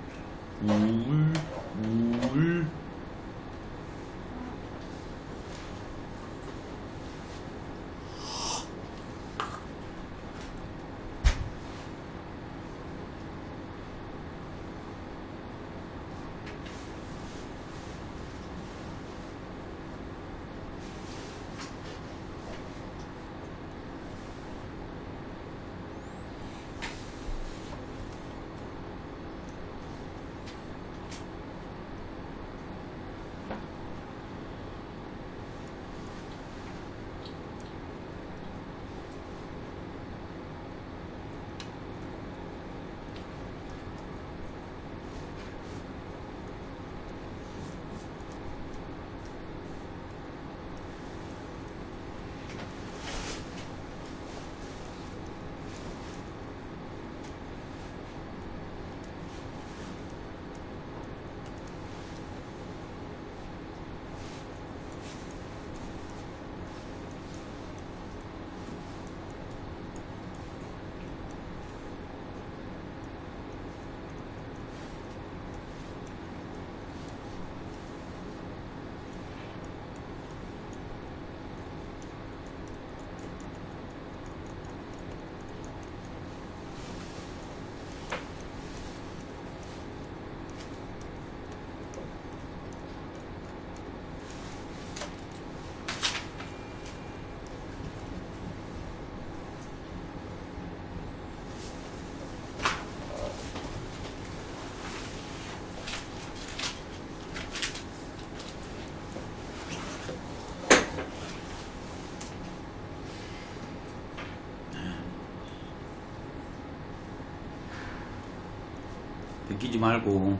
베끼지 말고.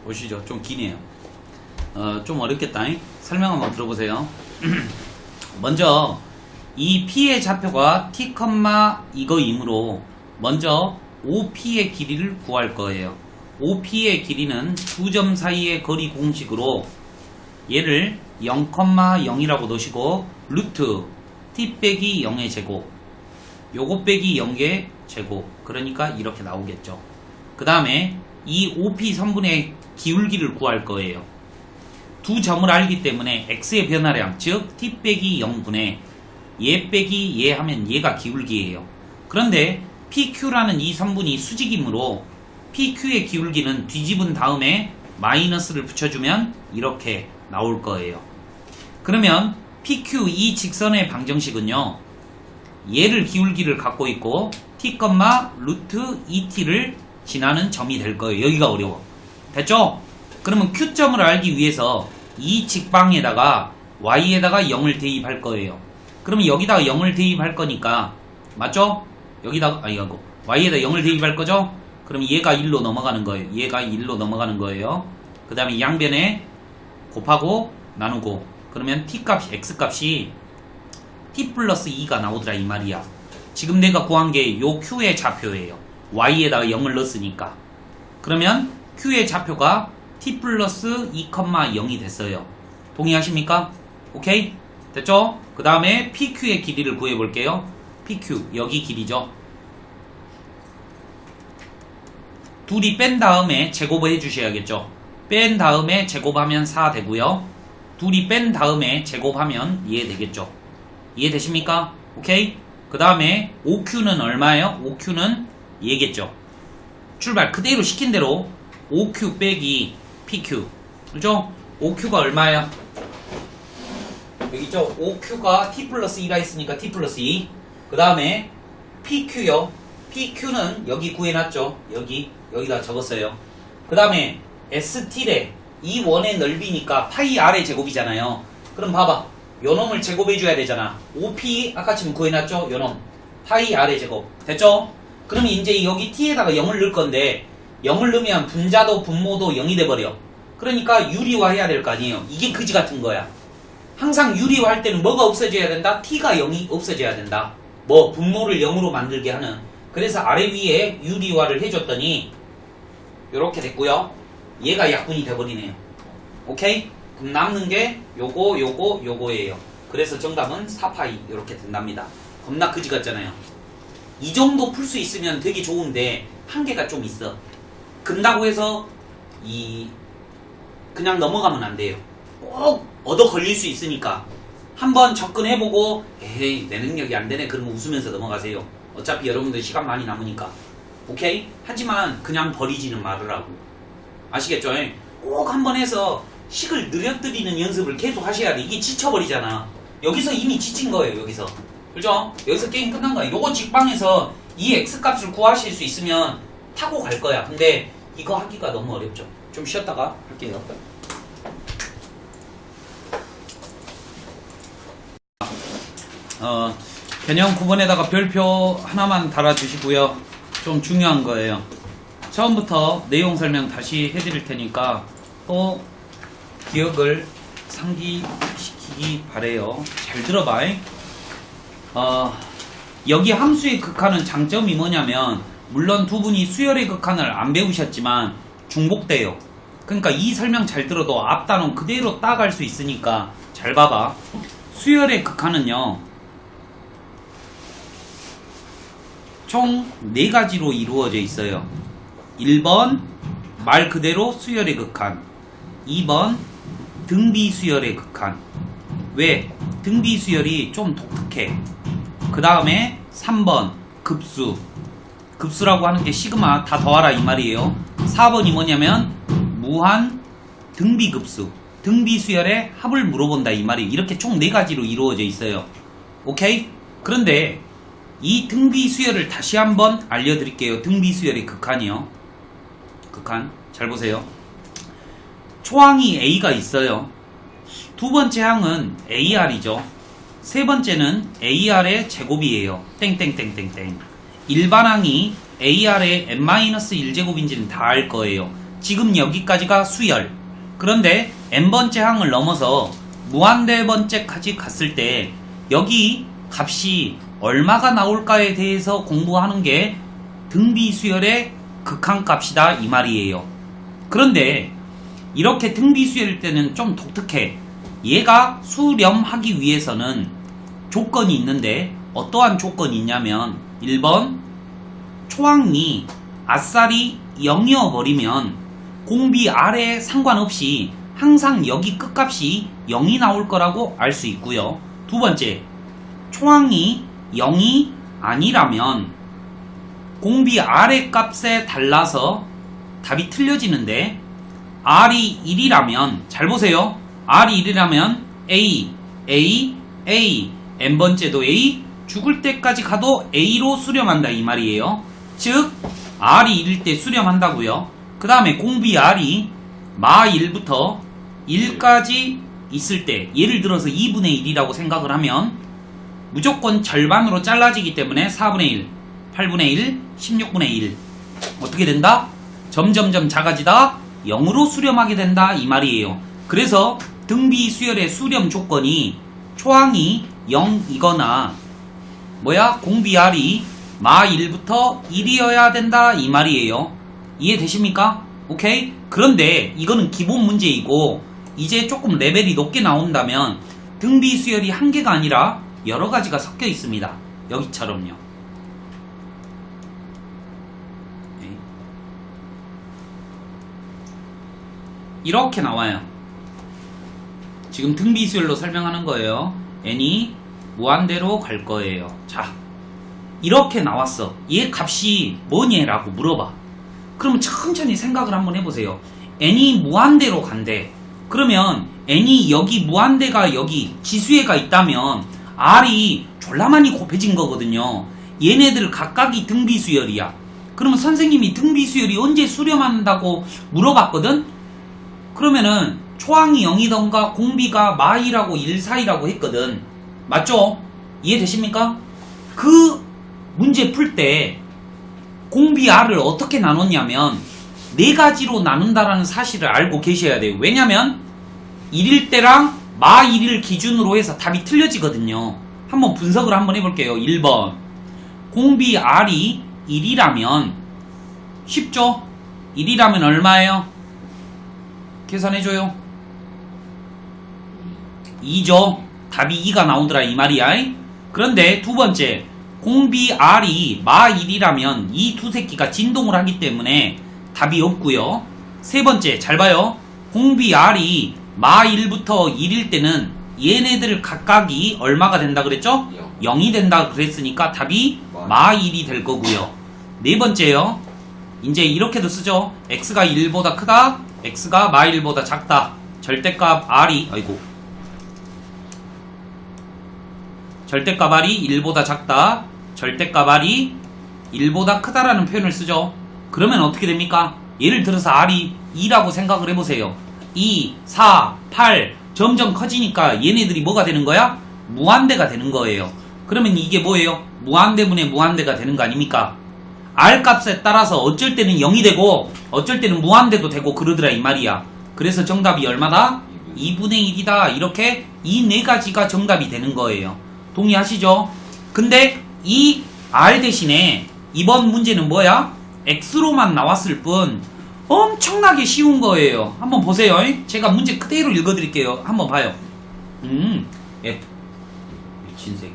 보시죠. 좀 기네요. 좀 어렵겠다. 설명 한번 들어보세요. 먼저 이 P의 좌표가 T, 이거이므로 먼저 OP의 길이를 구할 거예요. OP의 길이는 두 점 사이의 거리 공식으로 얘를 0,0이라고 놓으시고 루트 T 빼기 0의 제곱 요거 빼기 0의 제곱 그러니까 이렇게 나오겠죠. 그 다음에 이 OP 선분의 기울기를 구할 거예요. 두 점을 알기 때문에 x의 변화량 즉 t 빼기 0분의 얘 빼기 얘 하면 얘가 기울기예요. 그런데 PQ라는 이 선분이 수직이므로 PQ의 기울기는 뒤집은 다음에 마이너스를 붙여주면 이렇게 나올 거예요. 그러면 PQ 이 직선의 방정식은요. 얘를 기울기를 갖고 있고 t, 루트 2t를 지나는 점이 될 거예요. 여기가 어려워. 됐죠? 그러면 Q점을 알기 위해서 이 직방에다가 Y에다가 0을 대입할 거예요. 그러면 여기다가 0을 대입할 거니까 맞죠? 여기다가 Y에다 0을 대입할 거죠? 그럼 얘가 1로 넘어가는 거예요. 얘가 1로 넘어가는 거예요. 그 다음에 양변에 곱하고 나누고 그러면 T값이 X값이 T 플러스 2가 나오더라 이 말이야. 지금 내가 구한 게 요 Q의 좌표예요. Y에다가 0을 넣었으니까. 그러면 Q의 좌표가 T 플러스 2,0이 됐어요. 동의하십니까? 오케이? 됐죠? 그 다음에 PQ의 길이를 구해볼게요. PQ, 여기 길이죠. 둘이 뺀 다음에 제곱을 해주셔야겠죠. 뺀 다음에 제곱하면 4 되고요. 둘이 뺀 다음에 제곱하면 얘 되겠죠. 이해되십니까? 오케이? 그 다음에 OQ는 얼마예요? OQ는 얘겠죠. 출발 그대로 시킨 대로 OQ 빼기 PQ 그죠? OQ가 얼마야? 여기 있죠? OQ가 T 플러스 2라 했으니까 T 플러스 2 그 다음에 PQ요. PQ는 여기 구해놨죠. 여기다 적었어요. 그 다음에 ST래 이 원의 넓이니까 파이 R의 제곱이잖아요. 그럼 봐봐 요놈을 제곱해줘야 되잖아. OP 아까 지금 구해놨죠? 요놈 파이 R의 제곱 됐죠? 그러면 이제 여기 T에다가 0을 넣을 건데 0을 넣으면 분자도 분모도 0이 돼버려. 그러니까 유리화 해야 될 거 아니에요. 이게 그지 같은 거야. 항상 유리화 할 때는 뭐가 없어져야 된다? T가 0이 없어져야 된다. 뭐 분모를 0으로 만들게 하는. 그래서 아래 위에 유리화를 해줬더니 요렇게 됐고요. 얘가 약분이 돼버리네요. 오케이? 그럼 남는 게 요거예요. 그래서 정답은 4파이 이렇게 된답니다. 겁나 그지 같잖아요. 이 정도 풀 수 있으면 되게 좋은데 한계가 좀 있어. 근다고 해서 그냥 넘어가면 안 돼요. 꼭 얻어 걸릴 수 있으니까 한번 접근해보고 에이 내 능력이 안 되네 그러면 웃으면서 넘어가세요. 어차피 여러분들 시간 많이 남으니까. 오케이? 하지만 그냥 버리지는 말으라고. 아시겠죠? 꼭 한번 해서 식을 늘려뜨리는 연습을 계속 하셔야 돼. 이게 지쳐버리잖아. 여기서 이미 지친 거예요. 여기서. 그죠? 여기서 게임 끝난 거야. 요거 직방에서 이 X값을 구하실 수 있으면 타고 갈 거야. 근데 이거 하기가 너무 어렵죠. 좀 쉬었다가 할게요. 개념 9번에다가 별표 하나만 달아주시고요. 좀 중요한 거예요. 처음부터 내용 설명 다시 해드릴 테니까 또 기억을 상기시키기 바래요. 잘 들어봐. 여기 함수의 극한은 장점이 뭐냐면 물론 두 분이 수열의 극한을 안 배우셨지만 중복돼요. 그러니까 이 설명 잘 들어도 앞 단원 그대로 따갈 수 있으니까 잘 봐봐. 수열의 극한은요 총 4가지로 이루어져 있어요. 1번 말 그대로 수열의 극한, 2번 등비수열의 극한. 왜? 등비수열이 좀 독특해. 그 다음에 3번 급수. 급수라고 하는 게 시그마 다 더하라 이 말이에요. 4번이 뭐냐면 무한 등비급수. 등비수열의 합을 물어본다 이 말이에요. 이렇게 총 4가지로 이루어져 있어요. 오케이? 그런데 이 등비수열을 다시 한번 알려드릴게요. 등비수열의 극한이요. 극한 잘 보세요. 초항이 A가 있어요. 두 번째 항은 AR이죠. 세 번째는 AR의 제곱이에요. 땡땡땡땡땡. 일반항이 AR의 n-1제곱인지는 다 알 거예요. 지금 여기까지가 수열. 그런데 n번째 항을 넘어서 무한대 번째까지 갔을 때 여기 값이 얼마가 나올까에 대해서 공부하는 게 등비수열의 극한값이다 이 말이에요. 그런데 이렇게 등비수열일 때는 좀 독특해. 얘가 수렴하기 위해서는 조건이 있는데 어떠한 조건이 있냐면 1번 초항이 아싸리 0이어 버리면 공비 아래에 상관없이 항상 여기 끝값이 0이 나올 거라고 알 수 있고요. 두 번째, 초항이 0이 아니라면 공비 아래 값에 달라서 답이 틀려지는데 R이 1이라면 잘 보세요. R이 1이라면 A, A, A, n번째도 A, 죽을 때까지 가도 A로 수렴한다 이 말이에요. 즉 R이 1일 때 수렴한다고요. 그 다음에 공비 R이 마 1부터 1까지 있을 때 예를 들어서 2분의 1이라고 생각을 하면 무조건 절반으로 잘라지기 때문에 4분의 1, 8분의 1, 16분의 1 어떻게 된다? 점점점 작아지다 0으로 수렴하게 된다 이 말이에요. 그래서 등비수열의 수렴 조건이 초항이 0이거나 공비 R이 마 1부터 1이어야 된다 이 말이에요. 이해되십니까? 오케이? 그런데 이거는 기본 문제이고 이제 조금 레벨이 높게 나온다면 등비수열이 한 개가 아니라 여러 가지가 섞여 있습니다. 여기처럼요. 이렇게 나와요. 지금 등비수열로 설명하는 거예요. n이 무한대로 갈 거예요. 자, 이렇게 나왔어. 얘 값이 뭐니? 라고 물어봐. 그러면 천천히 생각을 한번 해보세요. n이 무한대로 간대. 그러면 n이 여기 무한대가 여기 지수에가 있다면 r이 졸라 많이 곱해진 거거든요. 얘네들 각각이 등비수열이야. 그러면 선생님이 등비수열이 언제 수렴한다고 물어봤거든? 그러면은 초항이 0이던가 공비가 마2라고 1 사이라고 했거든. 맞죠? 이해되십니까? 그 문제 풀 때 공비 R을 어떻게 나눴냐면 4가지로 나눈다라는 사실을 알고 계셔야 돼요. 왜냐면 1일 때랑 마 1일 기준으로 해서 답이 틀려지거든요. 한번 분석을 한번 해볼게요. 1번 공비 R이 1이라면 쉽죠? 1이라면 얼마예요? 계산해줘요. 2죠. 답이 2가 나오더라 이 말이야. 그런데 두 번째 공비 R이 마 1이라면 이 두 새끼가 진동을 하기 때문에 답이 없고요. 세 번째 잘 봐요. 공비 R이 마 1부터 1일 때는 얘네들 각각이 얼마가 된다 그랬죠? 0이 된다 그랬으니까 답이 마 1이 될 거고요. 네 번째요. 이제 이렇게도 쓰죠. x가 1보다 크다. x가 마 1보다 작다. 절대값 R이 절대값 R이 1보다 작다. 절대값 R이 1보다 크다라는 표현을 쓰죠. 그러면 어떻게 됩니까? 예를 들어서 R이 2라고 생각을 해보세요. 2, 4, 8 점점 커지니까 얘네들이 뭐가 되는 거야? 무한대가 되는 거예요. 그러면 이게 뭐예요? 무한대분의 무한대가 되는 거 아닙니까? R 값에 따라서 어쩔 때는 0이 되고 어쩔 때는 무한대도 되고 그러더라 이 말이야. 그래서 정답이 얼마다? 2분의 1이다. 이렇게 이 네 가지가 정답이 되는 거예요. 동의하시죠? 근데 이 R 대신에 이번 문제는 뭐야? X로만 나왔을 뿐 엄청나게 쉬운 거예요. 한번 보세요. 제가 문제 그대로 읽어드릴게요. 한번 봐요. F 미친 새끼.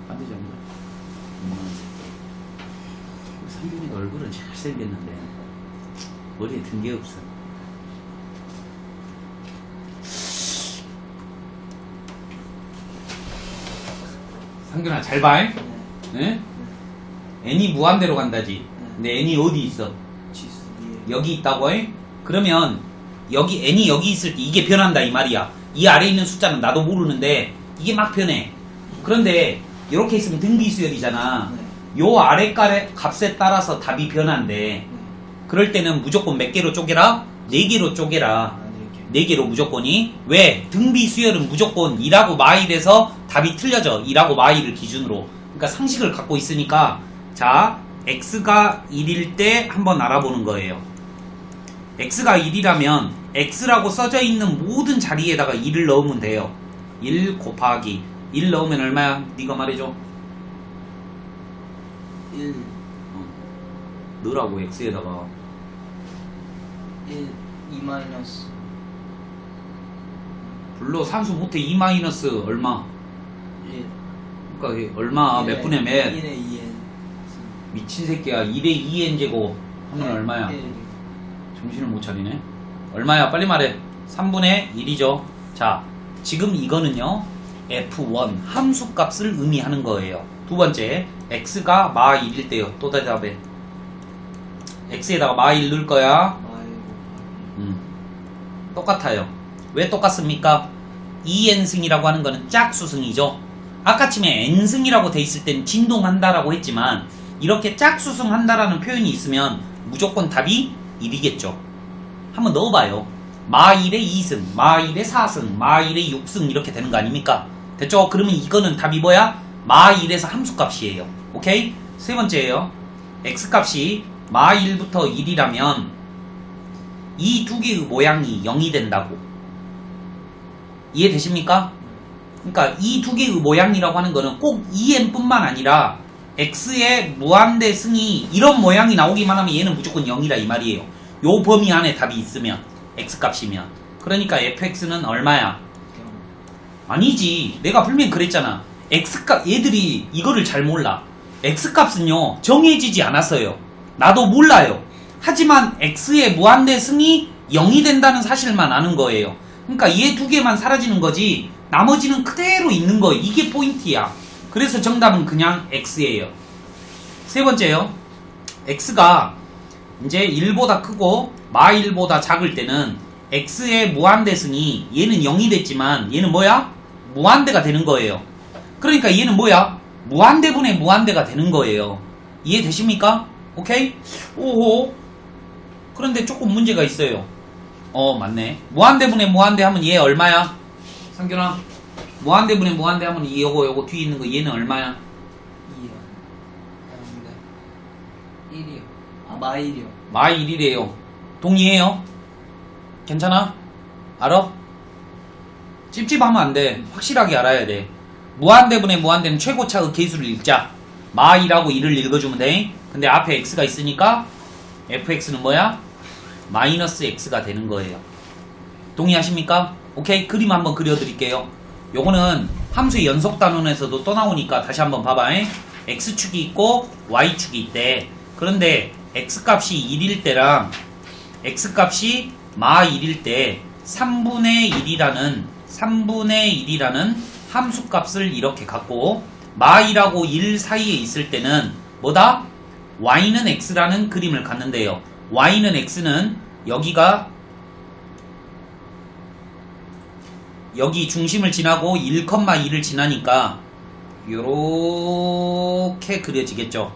안 되죠. 상균이가 얼굴은 잘생겼는데 머리에 든 게 없어. 상균아 잘 봐. 네? n이 무한대로 간다지. 근데 n이 어디 있어? 지수 여기 있다고. 그러면 여기 n이 여기 있을 때 이게 변한다 이 말이야. 이 아래에 있는 숫자는 나도 모르는데 이게 막 변해. 그런데 이렇게 있으면 등비수열이잖아. 요 아래 값에 따라서 답이 변한대. 그럴 때는 무조건 몇 개로 쪼개라? 4개로 쪼개라. 아, 네 개. 4개로 무조건이. 왜? 등비 수열은 무조건 2라고 마일에서 답이 틀려져. 2라고 마일을 기준으로. 그러니까 상식을 갖고 있으니까 자 x가 1일 때 한번 알아보는 거예요. x가 1이라면 x라고 써져 있는 모든 자리에다가 1을 넣으면 돼요. 1 곱하기 1 넣으면 얼마야? 네가 말해줘. 1, 넣으라고 x에다가 1, 2 마이너스 불러 산수 못해 2 마이너스 얼마? 1. 그러니까 얼마? 몇 분의 몇? 1에 2n. 미친 새끼야. 1에 2n 제곱 하면 얼마야? 1. 정신을 못 차리네. 얼마야? 빨리 말해. 3분의 1이죠. 자, 지금 이거는요 f1 함수값을 의미하는 거예요. 두 번째, x가 마 1일 때요. 또 대답해. x에다가 마 1 넣을 거야. 똑같아요. 왜 똑같습니까? 2n승이라고 하는 거는 짝수승이죠. 아까쯤에 n승이라고 돼 있을 땐 진동한다라고 했지만 이렇게 짝수승한다라는 표현이 있으면 무조건 답이 1이겠죠. 한번 넣어봐요. 마 1에 2승, 마 1에 4승, 마 1에 6승 이렇게 되는 거 아닙니까? 됐죠? 그러면 이거는 답이 뭐야? 마 1에서 함수값이에요. 오케이? 세 번째예요. x값이 마 1부터 1이라면 이 두 개의 모양이 0이 된다고. 이해되십니까? 그러니까 이 두 개의 모양이라고 하는 거는 꼭 2n뿐만 아니라 x의 무한대 승이 이런 모양이 나오기만 하면 얘는 무조건 0이라 이 말이에요. 요 범위 안에 답이 있으면 x값이면. 그러니까 fx는 얼마야? 아니지. 내가 분명히 그랬잖아. x값 얘들이 이거를 잘 몰라. x값은요 정해지지 않았어요. 나도 몰라요. 하지만 x의 무한대 승이 0이 된다는 사실만 아는 거예요. 그러니까 얘 두 개만 사라지는 거지 나머지는 그대로 있는 거예요. 이게 포인트야. 그래서 정답은 그냥 x예요. 세 번째요. x가 이제 1보다 크고 마 1보다 작을 때는 x의 무한대승이 얘는 0이 됐지만 얘는 뭐야? 무한대가 되는 거예요. 그러니까 얘는 뭐야? 무한대분의 무한대가 되는 거예요. 이해되십니까? 오케이? 오호. 그런데 조금 문제가 있어요. 맞네. 무한대분의 무한대 하면 얘 얼마야? 상균아. 무한대분의 무한대 하면 요거 뒤에 있는 거 얘는 얼마야? 2요. 1이요. 아, 마 1이요. 마 1이래요. 동의해요? 괜찮아? 알아? 찝찝하면 안 돼. 확실하게 알아야 돼. 무한대분의 무한대는 최고차의 계수를 읽자. 마 2라고 1을 읽어주면 돼. 근데 앞에 x가 있으니까 fx는 뭐야? 마이너스 x가 되는 거예요. 동의하십니까? 오케이? 그림 한번 그려드릴게요. 요거는 함수의 연속단원에서도 또 나오니까 다시 한번 봐봐. x축이 있고 y축이 있대. 그런데 x값이 1일 때랑 x값이 마 1일 때 3분의 1이라는 함수값을 이렇게 갖고 마 2하고 1 사이에 있을 때는 뭐다? y는 x라는 그림을 갖는데요. y는 x는 여기 중심을 지나고 1,2를 지나니까 요렇게 그려지겠죠.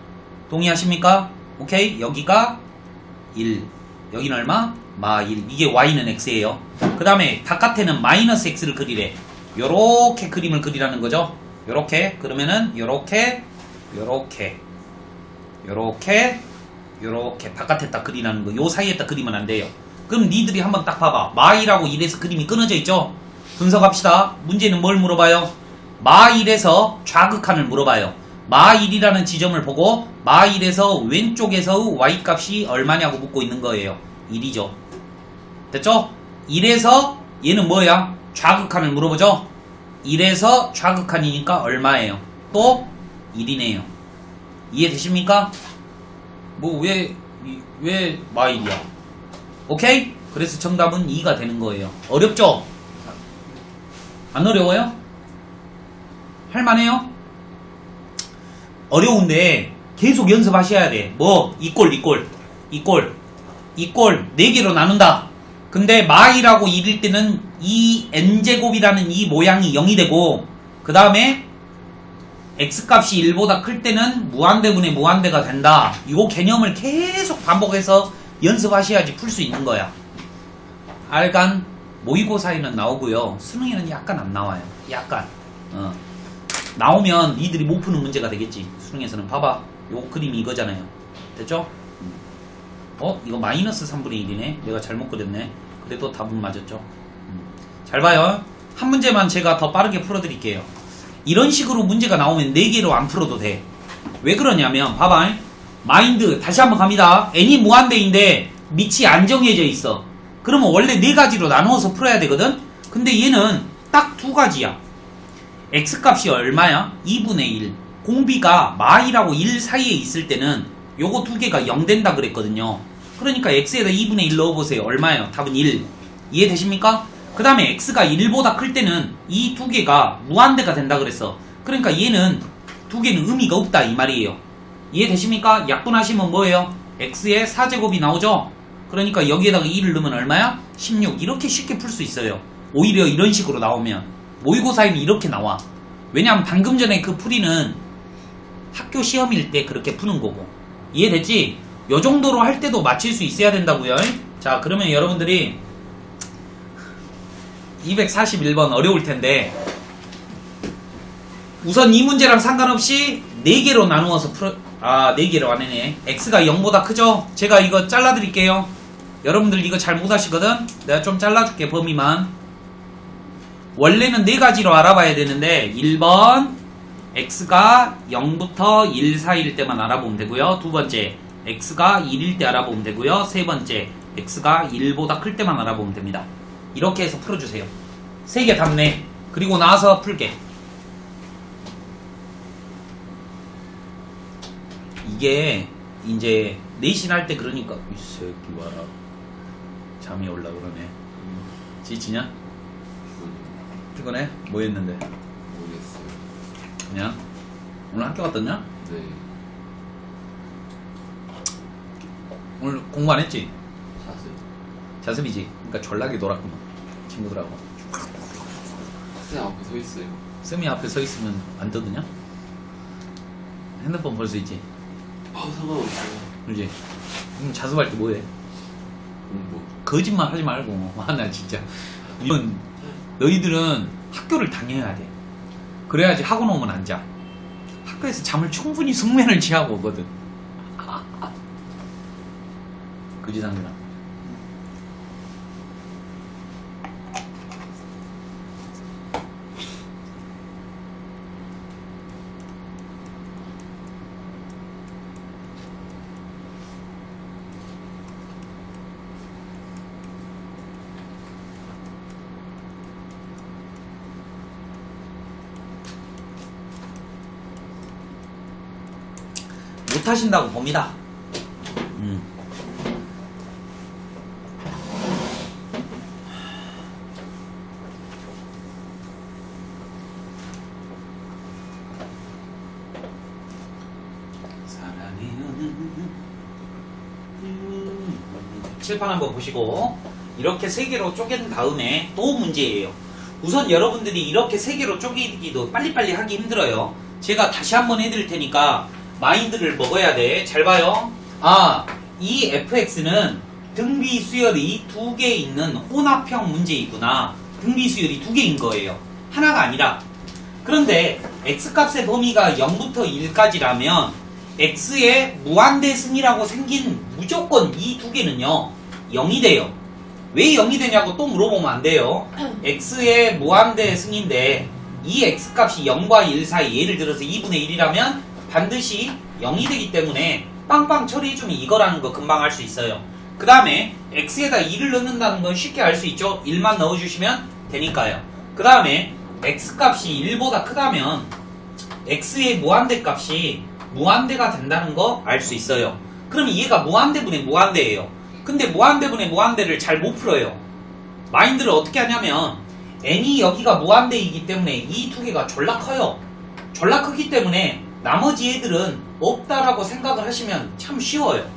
동의하십니까? 오케이? 여기가 1 여기는 얼마? 마 1 이게 y는 x예요. 그 다음에 바깥에는 마이너스 x를 그리래. 요렇게 그림을 그리라는 거죠. 요렇게 그러면은 요렇게 바깥에다 그리라는 거. 요 사이에다 그리면 안 돼요. 그럼 니들이 한번 딱 봐봐. 마 1하고 1에서 그림이 끊어져 있죠. 분석합시다. 문제는 뭘 물어봐요? 마 1에서 좌극한을 물어봐요. 마 1이라는 지점을 보고 마 1에서 왼쪽에서의 y값이 얼마냐고 묻고 있는 거예요. 1이죠. 됐죠? 1에서 얘는 뭐야? 좌극한을 물어보죠. 1에서 좌극한이니까 얼마예요? 또 1이네요. 이해되십니까? 뭐 왜 마 1이야? 오케이? 그래서 정답은 2가 되는 거예요. 어렵죠? 안 어려워요? 할만해요? 어려운데 계속 연습하셔야 돼. 뭐? 이꼴 4개로 나눈다. 근데 마 1하고 1일 때는 이 n제곱이라는 이 모양이 0이 되고 그 다음에 x값이 1보다 클 때는 무한대분의 무한대가 된다. 이 개념을 계속 반복해서 연습하셔야지 풀 수 있는 거야. 하여간 모의고사에는 나오고요. 수능에는 약간 안 나와요. 약간. 나오면 니들이 못 푸는 문제가 되겠지. 수능에서는 봐봐. 요 그림이 이거잖아요. 됐죠? 이거 마이너스 3분의 1이네. 내가 잘못 그렸네. 그래도 답은 맞았죠. 잘 봐요. 한 문제만 제가 더 빠르게 풀어드릴게요. 이런 식으로 문제가 나오면 4개로 안 풀어도 돼. 왜 그러냐면 봐봐. 마인드 다시 한번 갑니다. n이 무한대인데 밑이 안 정해져 있어. 그러면 원래 4가지로 나누어서 풀어야 되거든. 근데 얘는 딱 2가지야. x값이 얼마야? 2분의 1. 공비가 마이라고 1 사이에 있을 때는 요거 2개가 0 된다 그랬거든요. 그러니까 x에다 2분의 1 넣어보세요. 얼마예요? 답은 1. 이해되십니까? 그 다음에 x가 1보다 클 때는 이 2개가 무한대가 된다 그랬어. 그러니까 얘는 2개는 의미가 없다 이 말이에요. 이해되십니까? 약분하시면 뭐예요? x의 4제곱이 나오죠? 그러니까 여기에다가 2를 넣으면 얼마야? 16. 이렇게 쉽게 풀 수 있어요. 오히려 이런 식으로 나오면 모의고사에는 이렇게 나와. 왜냐면 방금 전에 그 풀이는 학교 시험일 때 그렇게 푸는 거고. 이해됐지? 요 정도로 할 때도 맞힐 수 있어야 된다고요. 자, 그러면 여러분들이 241번 어려울 텐데 우선 이 문제랑 상관없이 4개로 나누어서 풀어. 4개로 안 해네. x가 0보다 크죠? 제가 이거 잘라드릴게요. 여러분들 이거 잘 못하시거든? 내가 좀 잘라줄게. 범위만. 원래는 4가지로 알아봐야 되는데 1번 x가 0부터 1 사이일 때만 알아보면 되고요. 두 번째 x가 1일 때 알아보면 되고요. 세 번째 x가 1보다 클 때만 알아보면 됩니다. 이렇게 해서 풀어주세요. 3개 답네. 그리고 나서 풀게. 이게 이제 내신 할 때 그러니까 이 새끼 봐라. 잠이 올라 그러네. 지치냐? 피곤해? 뭐 했는데? 모르겠어요. 그냥 오늘 학교 갔었냐? 네. 오늘 공부 안 했지? 자세. 자습이지. 그러니까 졸라게 놀았구만 친구들하고. 학생 앞에 서 있어요. 쌤이 앞에 서 있으면 안 떠드냐? 핸드폰 볼 수 있지. 상관없어요. 그러지? 그럼 자습할 때 뭐해? 공부. 거짓말 하지 말고. 나 진짜 이건 너희들은 학교를 다녀야 돼. 그래야지 학원 오면 안 자. 학교에서 잠을 충분히 숙면을 취하고 오거든. 그지 상근아? 못하신다고 봅니다. 칠판 한번 보시고 이렇게 3개로 쪼갠 다음에 또 문제예요. 우선 여러분들이 이렇게 3개로 쪼개기도 빨리빨리 하기 힘들어요. 제가 다시 한번 해드릴 테니까 마인드를 먹어야 돼. 잘 봐요. 이 fx는 등비 수열이 2개 있는 혼합형 문제이구나. 등비 수열이 2개인 거예요. 하나가 아니라. 그런데 x값의 범위가 0부터 1까지라면 x의 무한대 승이라고 생긴 무조건 이 2개는요 0이 돼요. 왜 0이 되냐고 또 물어보면 안 돼요. x의 무한대 승인데 이 x값이 0과 1 사이, 예를 들어서 2분의 1이라면 반드시 0이 되기 때문에 빵빵 처리해주면 이거라는 거 금방 알 수 있어요. 그 다음에 x에다 2를 넣는다는 건 쉽게 알 수 있죠. 1만 넣어주시면 되니까요. 그 다음에 x값이 1보다 크다면 x의 무한대 값이 무한대가 된다는 거 알 수 있어요. 그러면 얘가 무한대분의 무한대예요. 근데 무한대분의 무한대를 잘 못 풀어요. 마인드를 어떻게 하냐면 n이 여기가 무한대이기 때문에 이 2개가 졸라 커요. 졸라 크기 때문에 나머지 애들은 없다라고 생각을 하시면 참 쉬워요.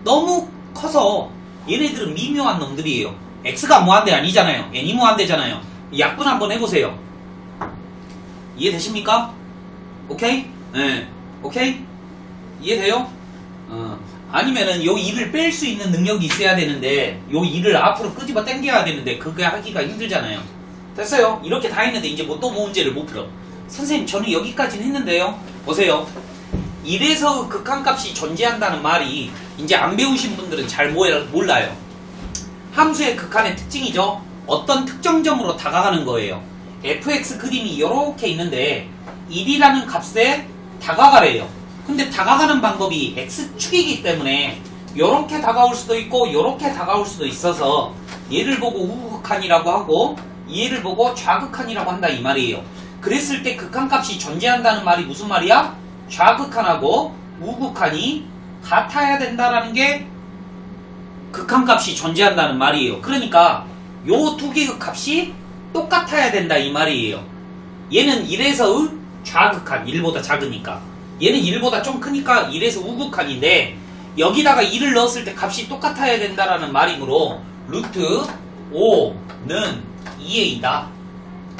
너무 커서 얘네들은 미묘한 놈들이에요. x가 무한대 아니잖아요. n이 무한대잖아요. 약분 한번 해보세요. 이해되십니까? 오케이? 네. 오케이? 이해돼요? 아니면은 요 2를 뺄 수 있는 능력이 있어야 되는데 요 2를 앞으로 끄집어 당겨야 되는데 그게 하기가 힘들잖아요. 됐어요. 이렇게 다 했는데 이제 뭐 또 문제를 못 풀어. 선생님 저는 여기까지는 했는데요. 보세요. 1에서 극한값이 존재한다는 말이 이제 안 배우신 분들은 잘 몰라요. 함수의 극한의 특징이죠. 어떤 특정점으로 다가가는 거예요. fx 그림이 이렇게 있는데 1이라는 값에 다가가래요. 근데 다가가는 방법이 x축이기 때문에 이렇게 다가올 수도 있고 이렇게 다가올 수도 있어서 얘를 보고 우극한이라고 하고 얘를 보고 좌극한이라고 한다 이 말이에요. 그랬을 때 극한값이 존재한다는 말이 무슨 말이야? 좌극한하고 우극한이 같아야 된다라는 게 극한값이 존재한다는 말이에요. 그러니까 요 두 개의 값이 똑같아야 된다 이 말이에요. 얘는 1에서의 좌극한, 1보다 작으니까. 얘는 1보다 좀 크니까 1에서 우극한인데 여기다가 2를 넣었을 때 값이 똑같아야 된다라는 말이므로 루트 5는 2a이다.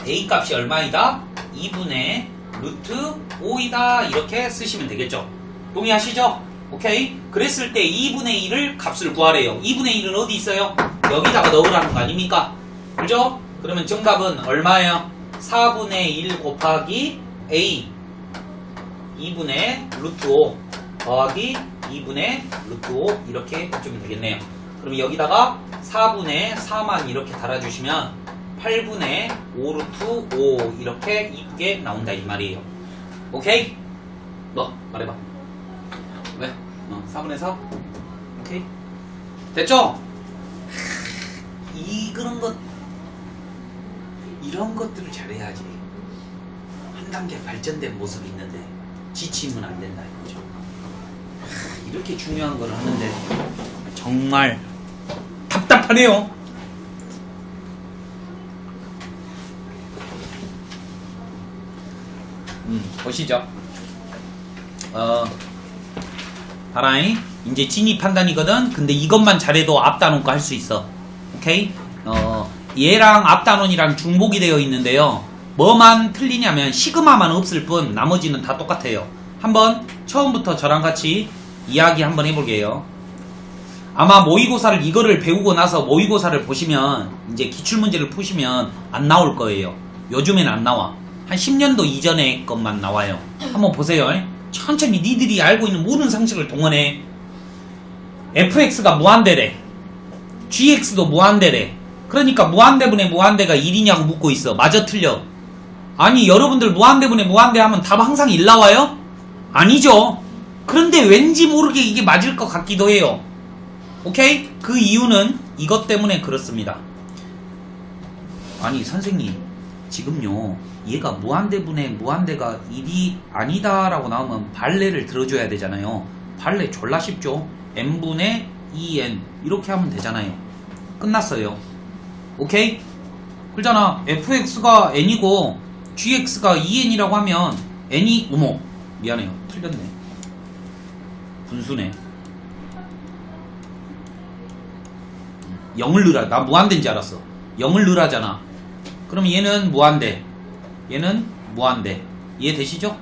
a 값이 얼마이다? 2분의 루트 5이다. 이렇게 쓰시면 되겠죠. 동의하시죠? 오케이? 그랬을 때 2분의 1을 값을 구하래요. 2분의 1은 어디 있어요? 여기다가 넣으라는 거 아닙니까? 그죠? 그러면 정답은 얼마예요? 4분의 1 곱하기 a 2분의 루트 5 더하기 2분의 루트 5 이렇게 해주면 되겠네요. 그럼 여기다가 4분의 4만 이렇게 달아주시면 8분의 5 루트 5 이렇게 이쁘게 나온다 이 말이에요. 오케이? 너 말해봐. 왜? 4분의 4? 오케이? 됐죠? 이런 것들을 잘해야지 한 단계 발전된 모습이 있는데 지치면 안 된다 이거죠. 이렇게 중요한 걸 하는데 정말 답답하네요. 보시죠. 봐라잉. 이제 진입 판단이거든. 근데 이것만 잘해도 앞단원과 할 수 있어. 오케이? 얘랑 앞단원이랑 중복이 되어 있는데요. 뭐만 틀리냐면 시그마만 없을 뿐 나머지는 다 똑같아요. 한번 처음부터 저랑 같이 이야기 한번 해볼게요. 아마 모의고사를 이거를 배우고 나서 모의고사를 보시면 이제 기출문제를 푸시면 안 나올 거예요. 요즘엔 안 나와. 한 10년도 이전의 것만 나와요. 한번 보세요. 천천히 니들이 알고 있는 모든 상식을 동원해. fx가 무한대래. gx도 무한대래. 그러니까 무한대분의 무한대가 1이냐고 묻고 있어. 맞아 틀려? 아니 여러분들 무한대분의 무한대 하면 답 항상 1 나와요? 아니죠. 그런데 왠지 모르게 이게 맞을 것 같기도 해요. 오케이? 그 이유는 이것 때문에 그렇습니다. 아니 선생님 지금요 얘가 무한대분의 무한대가 1이 아니다 라고 나오면 발레를 들어줘야 되잖아요. 발레 졸라 쉽죠. n분의 2n 이렇게 하면 되잖아요. 끝났어요. 오케이? 그러잖아. fx가 n이고 gx가 2n이라고 하면 n이 어머 미안해요 틀렸네. 분수네. 0을 넣으라. 나 무한대인 줄 알았어. 0을 넣으라잖아. 그럼 얘는 무한대 얘는 무한대. 이해되시죠?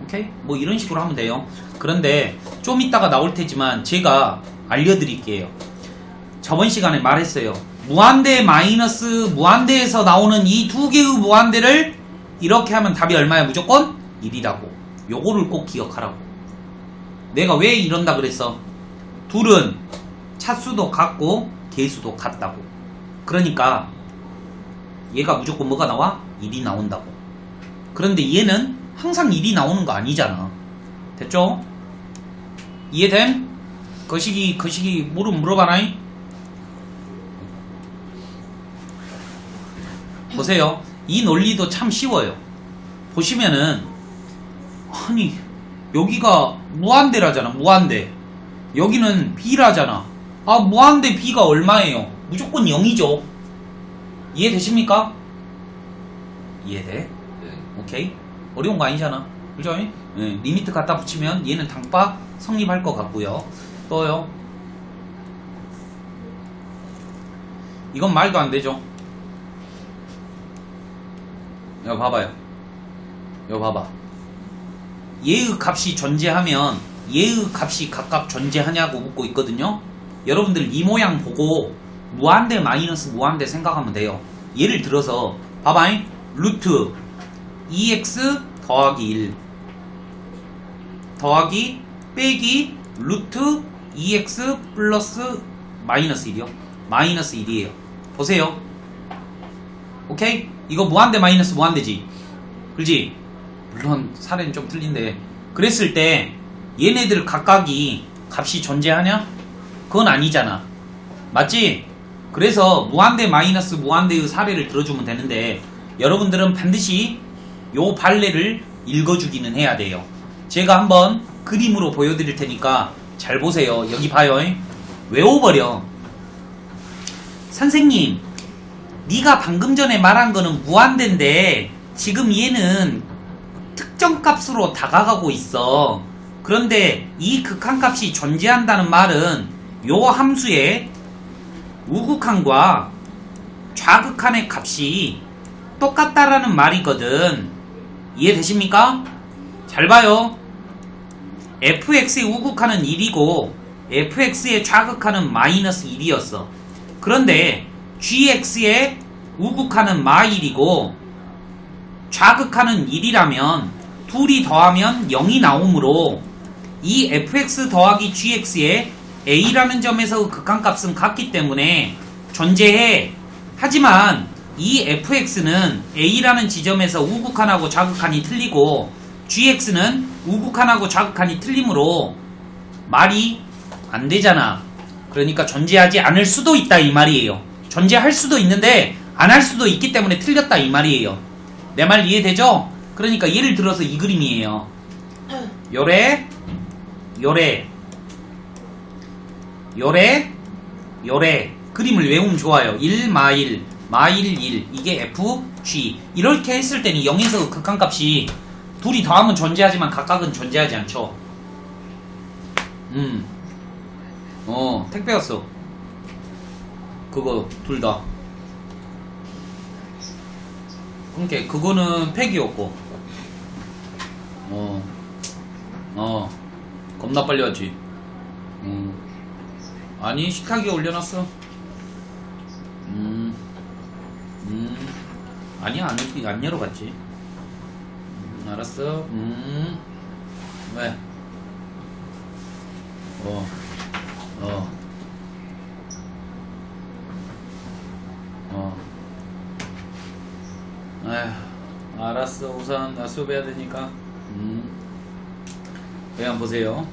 오케이? 뭐 이런 식으로 하면 돼요. 그런데 좀 이따가 나올 테지만 제가 알려드릴게요. 저번 시간에 말했어요. 무한대 마이너스 무한대에서 나오는 이 두 개의 무한대를 이렇게 하면 답이 얼마야? 무조건 1이라고. 요거를 꼭 기억하라고. 내가 왜 이런다 그랬어? 둘은 차수도 같고 개수도 같다고. 그러니까 얘가 무조건 뭐가 나와? 1이 나온다고. 그런데 얘는 항상 1이 나오는 거 아니잖아. 됐죠? 이해됨? 거시기 물어봐라잉. 보세요. 이 논리도 참 쉬워요. 보시면은 아니 여기가 무한대라잖아. 무한대. 여기는 b라잖아. 아 무한대 b가 얼마예요? 무조건 0이죠. 이해되십니까? 이해돼? 네. 오케이? 어려운 거 아니잖아. 그죠? 네, 리미트 갖다 붙이면 얘는 당파 성립할 것 같고요. 또요. 이건 말도 안 되죠. 이거 봐봐요. 이거 봐봐. 얘의 값이 존재하면 얘의 값이 각각 존재하냐고 묻고 있거든요. 여러분들 이 모양 보고 무한대 마이너스 무한대 생각하면 돼요. 예를 들어서 봐봐잉. 루트 2x 더하기 1 더하기 빼기 루트 2x 플러스 마이너스 1이요. 마이너스 1이에요. 보세요. 오케이? 이거 무한대 마이너스 무한대지. 그렇지? 물론 사례는 좀 틀린데 그랬을 때 얘네들 각각이 값이 존재하냐? 그건 아니잖아. 맞지? 그래서 무한대 마이너스 무한대의 사례를 들어주면 되는데 여러분들은 반드시 요 발레를 읽어주기는 해야 돼요. 제가 한번 그림으로 보여드릴 테니까 잘 보세요. 여기 봐요. 외워버려. 선생님, 네가 방금 전에 말한 거는 무한대인데 지금 얘는 특정 값으로 다가가고 있어. 그런데 이 극한값이 존재한다는 말은 요 함수의 우극한과 좌극한의 값이 똑같다라는 말이거든. 이해되십니까? 잘 봐요. fx의 우극한은 1이고 fx의 좌극한은 마이너스 1이었어. 그런데 gx의 우극한은 마1이고 좌극한은 1이라면 둘이 더하면 0이 나오므로 이 fx 더하기 gx의 a라는 점에서 극한값은 같기 때문에 존재해. 하지만 이 fx는 a라는 지점에서 우극한하고 좌극한이 틀리고 gx는 우극한하고 좌극한이 틀리므로 말이 안 되잖아. 그러니까 존재하지 않을 수도 있다 이 말이에요. 존재할 수도 있는데 안 할 수도 있기 때문에 틀렸다 이 말이에요. 내 말 이해되죠? 그러니까 예를 들어서 이 그림이에요. 요래 요래 요래 요래 그림을 외우면 좋아요. 1 마일 마일 1 이게 f g 이렇게 했을 때는 0에서 극한값이 둘이 더하면 존재하지만 각각은 존재하지 않죠. 택배 왔어. 그거 둘 다. 그러니까 그거는 팩이었고 겁나 빨리 왔지. 아니 식탁에 올려놨어. 아니야 안 열어봤지. 알았어. 왜? 에휴, 알았어. 우선 나 수업해야 되니까. 그냥 보세요.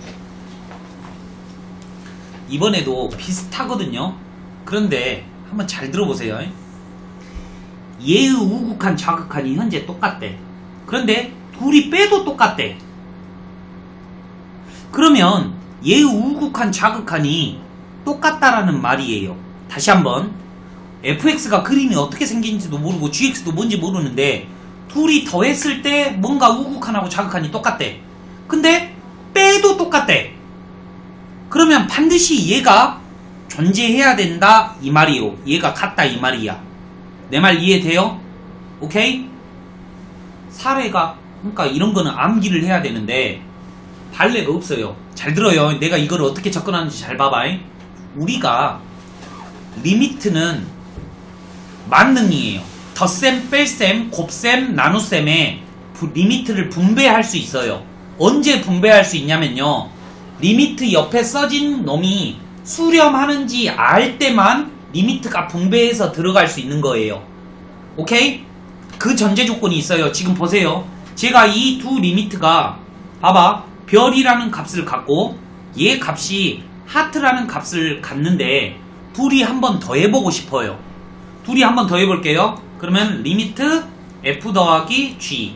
이번에도 비슷하거든요. 그런데 한번 잘 들어보세요. 얘의 우극한 좌극한이 현재 똑같대. 그런데 둘이 빼도 똑같대. 그러면 얘의 우극한 좌극한이 똑같다라는 말이에요. 다시 한번 fx가 그림이 어떻게 생긴지도 모르고 gx도 뭔지 모르는데 둘이 더했을 때 뭔가 우극한하고 좌극한이 똑같대. 근데 빼도 똑같대. 그러면 반드시 얘가 존재해야 된다 이 말이요. 얘가 같다 이 말이야. 내 말 이해돼요? 오케이? 사례가 그러니까 이런 거는 암기를 해야 되는데 발레가 없어요. 잘 들어요. 내가 이걸 어떻게 접근하는지 잘 봐봐. 우리가 리미트는 만능이에요. 덧셈, 뺄셈, 곱셈, 나눗셈에 리미트를 분배할 수 있어요. 언제 분배할 수 있냐면요. 리미트 옆에 써진 놈이 수렴하는지 알 때만 리미트가 분배해서 들어갈 수 있는 거예요. 오케이? 그 전제 조건이 있어요. 지금 보세요. 제가 이 두 리미트가 봐봐. 별이라는 값을 갖고 얘 값이 하트라는 값을 갖는데 둘이 한번 더 해보고 싶어요. 둘이 한번 더 해볼게요. 그러면 리미트 f 더하기 g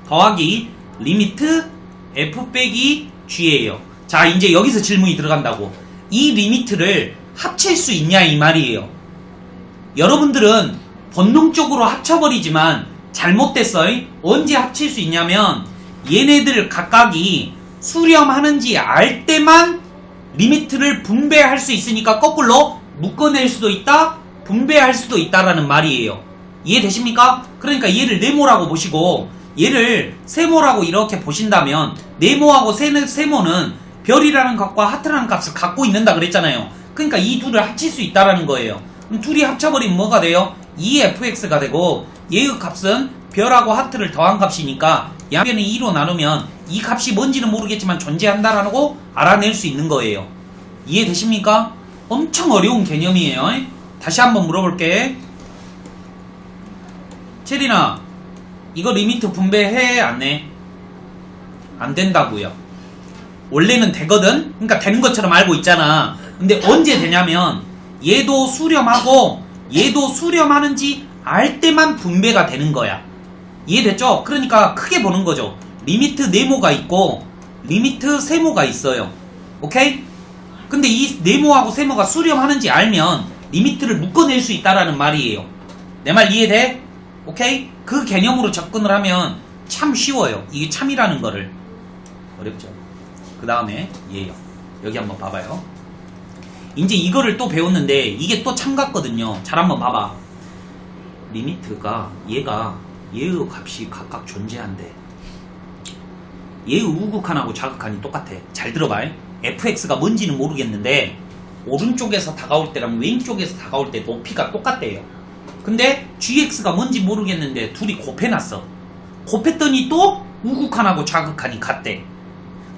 더하기 리미트 f 빼기 g예요. 자, 이제 여기서 질문이 들어간다고. 이 리미트를 합칠 수 있냐 이 말이에요. 여러분들은 본능적으로 합쳐버리지만 잘못됐어요. 언제 합칠 수 있냐면 얘네들 각각이 수렴하는지 알 때만 리미트를 분배할 수 있으니까 거꾸로 묶어낼 수도 있다, 분배할 수도 있다라는 말이에요. 이해되십니까? 그러니까 얘를 네모라고 보시고 얘를 세모라고 이렇게 보신다면 네모하고 세모는 별이라는 값과 하트라는 값을 갖고 있는다 그랬잖아요. 그러니까 이 둘을 합칠 수 있다라는 거예요. 그럼 둘이 합쳐버리면 뭐가 돼요? 2fx가 되고 얘의 값은 별하고 하트를 더한 값이니까 양변을 2로 나누면 이 값이 뭔지는 모르겠지만 존재한다라고 알아낼 수 있는 거예요. 이해되십니까? 엄청 어려운 개념이에요. 다시 한번 물어볼게. 체리나, 이거 리미트 분배해? 안 해? 안 된다고요. 원래는 되거든? 그러니까 되는 것처럼 알고 있잖아. 근데 언제 되냐면 얘도 수렴하고 얘도 수렴하는지 알 때만 분배가 되는 거야. 이해됐죠? 그러니까 크게 보는 거죠. 리미트 네모가 있고 리미트 세모가 있어요. 오케이? 근데 이 네모하고 세모가 수렴하는지 알면 리미트를 묶어낼 수 있다라는 말이에요. 내 말 이해돼? 오케이? 그 개념으로 접근을 하면 참 쉬워요. 이게 참이라는 거를. 어렵죠? 그 다음에 얘요. 여기 한번 봐봐요. 이제 이거를 또 배웠는데 이게 또 참 같거든요. 잘 한번 봐봐. 리미트가 얘의 값이 각각 존재한대. 얘의 우극한하고 좌극한이 똑같아. 잘 들어봐. fx가 뭔지는 모르겠는데 오른쪽에서 다가올 때랑 왼쪽에서 다가올 때 높이가 똑같대요. 근데 gx가 뭔지 모르겠는데 둘이 곱해놨어. 곱했더니 또 우극한하고 좌극한이 같대.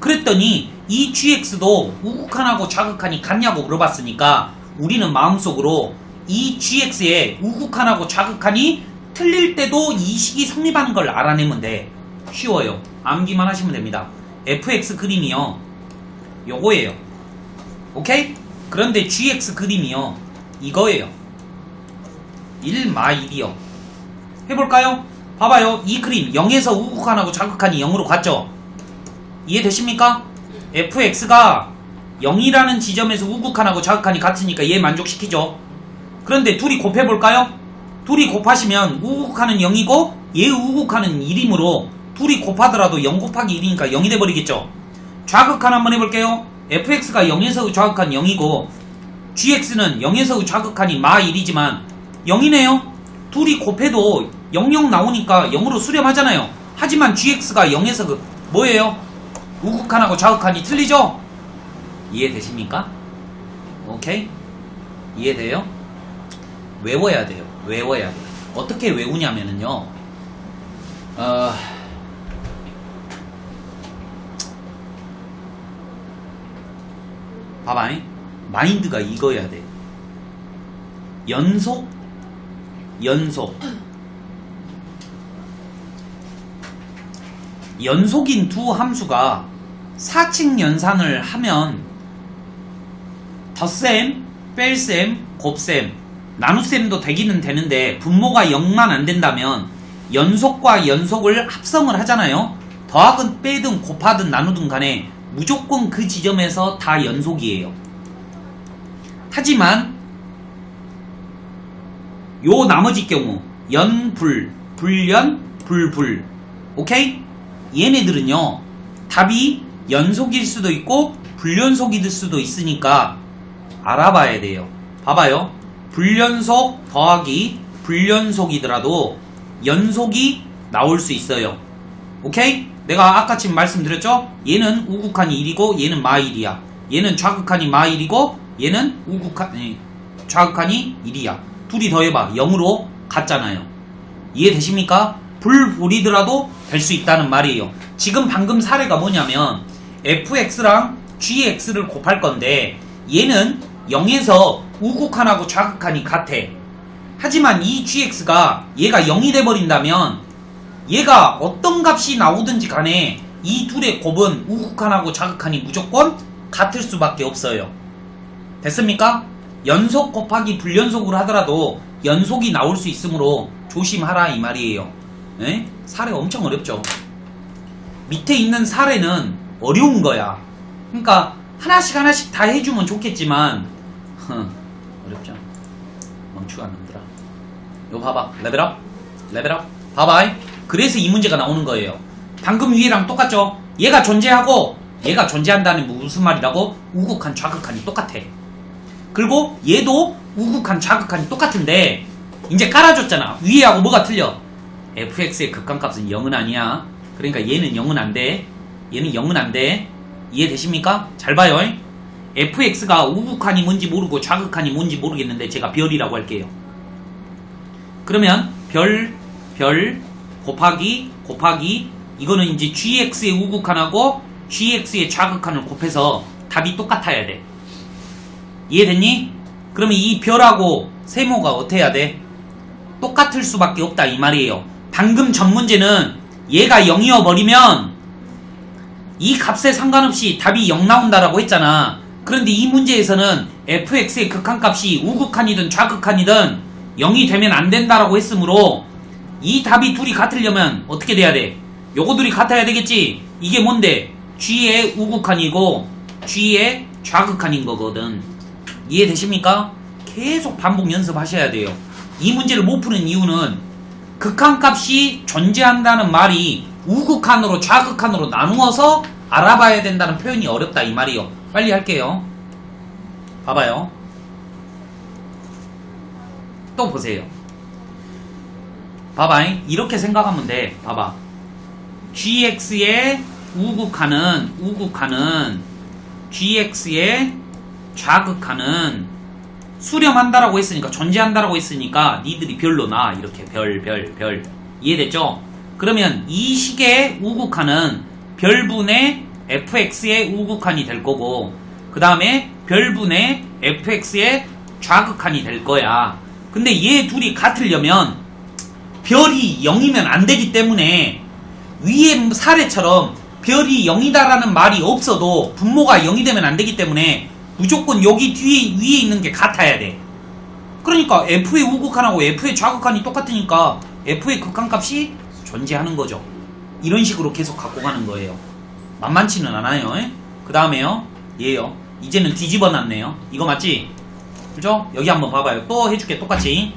그랬더니 이 gx도 우극한하고 좌극한이 같냐고 물어봤으니까 우리는 마음속으로 이 gx의 우극한하고 좌극한이 틀릴 때도 이 식이 성립하는 걸 알아내면 돼. 쉬워요. 암기만 하시면 됩니다. fx 그림이요. 요거예요. 오케이? 그런데 gx 그림이요. 이거예요. 1마1이요. 해볼까요? 봐봐요. 이 그림 0에서 우극한하고 좌극한이 0으로 갔죠? 이해되십니까? fx가 0이라는 지점에서 우극한하고 좌극한이 같으니까 얘 만족시키죠. 그런데 둘이 곱해볼까요? 둘이 곱하시면 우극한은 0이고 얘 우극한은 1이므로 둘이 곱하더라도 0 곱하기 1이니까 0이 돼버리겠죠. 좌극한 한번 해볼게요. fx가 0에서 좌극한 0이고 gx는 0에서 좌극한이 마1이지만 0이네요. 둘이 곱해도 00 나오니까 0으로 수렴하잖아요. 하지만 gx가 0에서 뭐예요? 우극한하고 좌극한이 틀리죠? 이해되십니까? 오케이? 이해돼요? 외워야 돼요. 외워야 돼요. 어떻게 외우냐면은요. 봐봐. 마인드가 이거여야 돼. 연속. 연속인 두 함수가 사칙 연산을 하면 덧셈, 뺄셈, 곱셈, 나눗셈도 되기는 되는데 분모가 0만 안 된다면 연속과 연속을 합성을 하잖아요. 더하든 빼든 곱하든 나누든 간에 무조건 그 지점에서 다 연속이에요. 하지만 요 나머지 경우 연불, 불연, 불불, 오케이? 얘네들은요 답이 연속일 수도 있고 불연속일 수도 있으니까 알아봐야 돼요. 봐봐요. 불연속 더하기 불연속이더라도 연속이 나올 수 있어요. 오케이? 내가 아까 지금 말씀드렸죠? 얘는 우극한이 1이고 얘는 마1이야. 얘는 좌극한이 마1이고 얘는 좌극한이 1이야. 둘이 더해봐. 0으로 같잖아요. 이해되십니까? 불불이더라도 될 수 있다는 말이에요. 지금 방금 사례가 뭐냐면 fx랑 gx를 곱할 건데 얘는 0에서 우극한하고 좌극한이 같아. 하지만 이 gx가 얘가 0이 돼버린다면 얘가 어떤 값이 나오든지 간에 이 둘의 곱은 우극한하고 좌극한이 무조건 같을 수밖에 없어요. 됐습니까? 연속 곱하기 불연속으로 하더라도 연속이 나올 수 있으므로 조심하라 이 말이에요. 에? 사례 엄청 어렵죠. 밑에 있는 사례는 어려운 거야. 그러니까 하나씩 다 해주면 좋겠지만 어렵죠. 멈추가 안 남더라. 이거 봐봐. 레벨업 레벨업 봐봐. 그래서 이 문제가 나오는 거예요. 방금 위에랑 똑같죠. 얘가 존재하고 얘가 존재한다는 무슨 말이라고? 우극한 좌극한이 똑같아. 그리고 얘도 우극한 좌극한이 똑같은데 이제 깔아줬잖아. 위에하고 뭐가 틀려? fx의 극한값은 0은 아니야. 그러니까 얘는 0은 안 돼. 얘는 0은 안 돼. 이해되십니까? 잘 봐요. fx가 우극한이 뭔지 모르고 좌극한이 뭔지 모르겠는데 제가 별이라고 할게요. 그러면 별 곱하기 이거는 이제 gx의 우극한하고 gx의 좌극한을 곱해서 답이 똑같아야 돼. 이해됐니? 그러면 이 별하고 세모가 어떻게 해야 돼? 똑같을 수밖에 없다 이 말이에요. 방금 전 문제는 얘가 0이어 버리면 이 값에 상관없이 답이 0 나온다라고 했잖아. 그런데 이 문제에서는 fx의 극한값이 우극한이든 좌극한이든 0이 되면 안 된다라고 했으므로 이 답이 둘이 같으려면 어떻게 돼야 돼? 요거 둘이 같아야 되겠지? 이게 뭔데? g의 우극한이고 g의 좌극한인 거거든. 이해되십니까? 계속 반복 연습하셔야 돼요. 이 문제를 못 푸는 이유는 극한값이 존재한다는 말이 우극한으로 좌극한으로 나누어서 알아봐야 된다는 표현이 어렵다 이 말이요. 빨리 할게요. 봐봐요. 또 보세요. 봐봐. 이렇게 생각하면 돼. 봐봐. gx의 우극한은 gx의 좌극한은 수렴한다라고 했으니까 존재한다라고 했으니까 니들이 별로 나 이렇게 별 이해됐죠? 그러면 이 식의 우극한은 별분의 fx의 우극한이 될 거고 그 다음에 별분의 fx의 좌극한이 될 거야. 근데 얘 둘이 같으려면 별이 0이면 안 되기 때문에 위의 사례처럼 별이 0이다라는 말이 없어도 분모가 0이 되면 안 되기 때문에 무조건 여기 뒤에 위에 있는 게 같아야 돼. 그러니까 f의 우극한하고 f의 좌극한이 똑같으니까 f의 극한값이 존재하는 거죠. 이런 식으로 계속 갖고 가는 거예요. 만만치는 않아요. 그 다음에요. 얘요. 이제는 뒤집어 놨네요. 이거 맞지? 그죠? 여기 한번 봐봐요. 또 해줄게. 똑같이.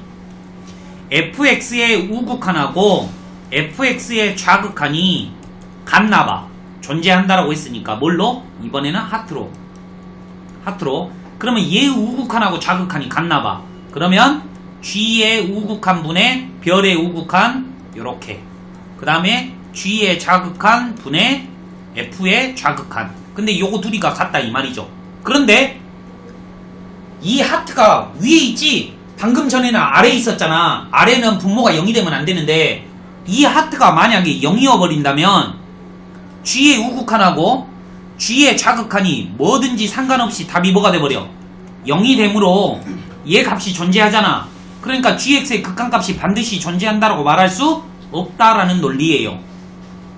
fx의 우극한하고 fx의 좌극한이 같나봐. 존재한다라고 했으니까 뭘로? 이번에는 하트로. 그러면 얘의 우극한하고 좌극한이 같나봐. 그러면 g의 우극한 분의 별의 우극한 요렇게. 그 다음에 g의 좌극한 분의 f의 좌극한. 근데 요거 둘이가 같다 이 말이죠. 그런데 이 하트가 위에 있지 방금 전에는 아래에 있었잖아. 아래는 분모가 0이 되면 안 되는데 이 하트가 만약에 0이어 버린다면 g의 우극한하고 g의 좌극한이 뭐든지 상관없이 답이 뭐가 돼버려? 0이 되므로 얘 값이 존재하잖아. 그러니까 gx의 극한값이 반드시 존재한다라고 말할 수 없다라는 논리예요.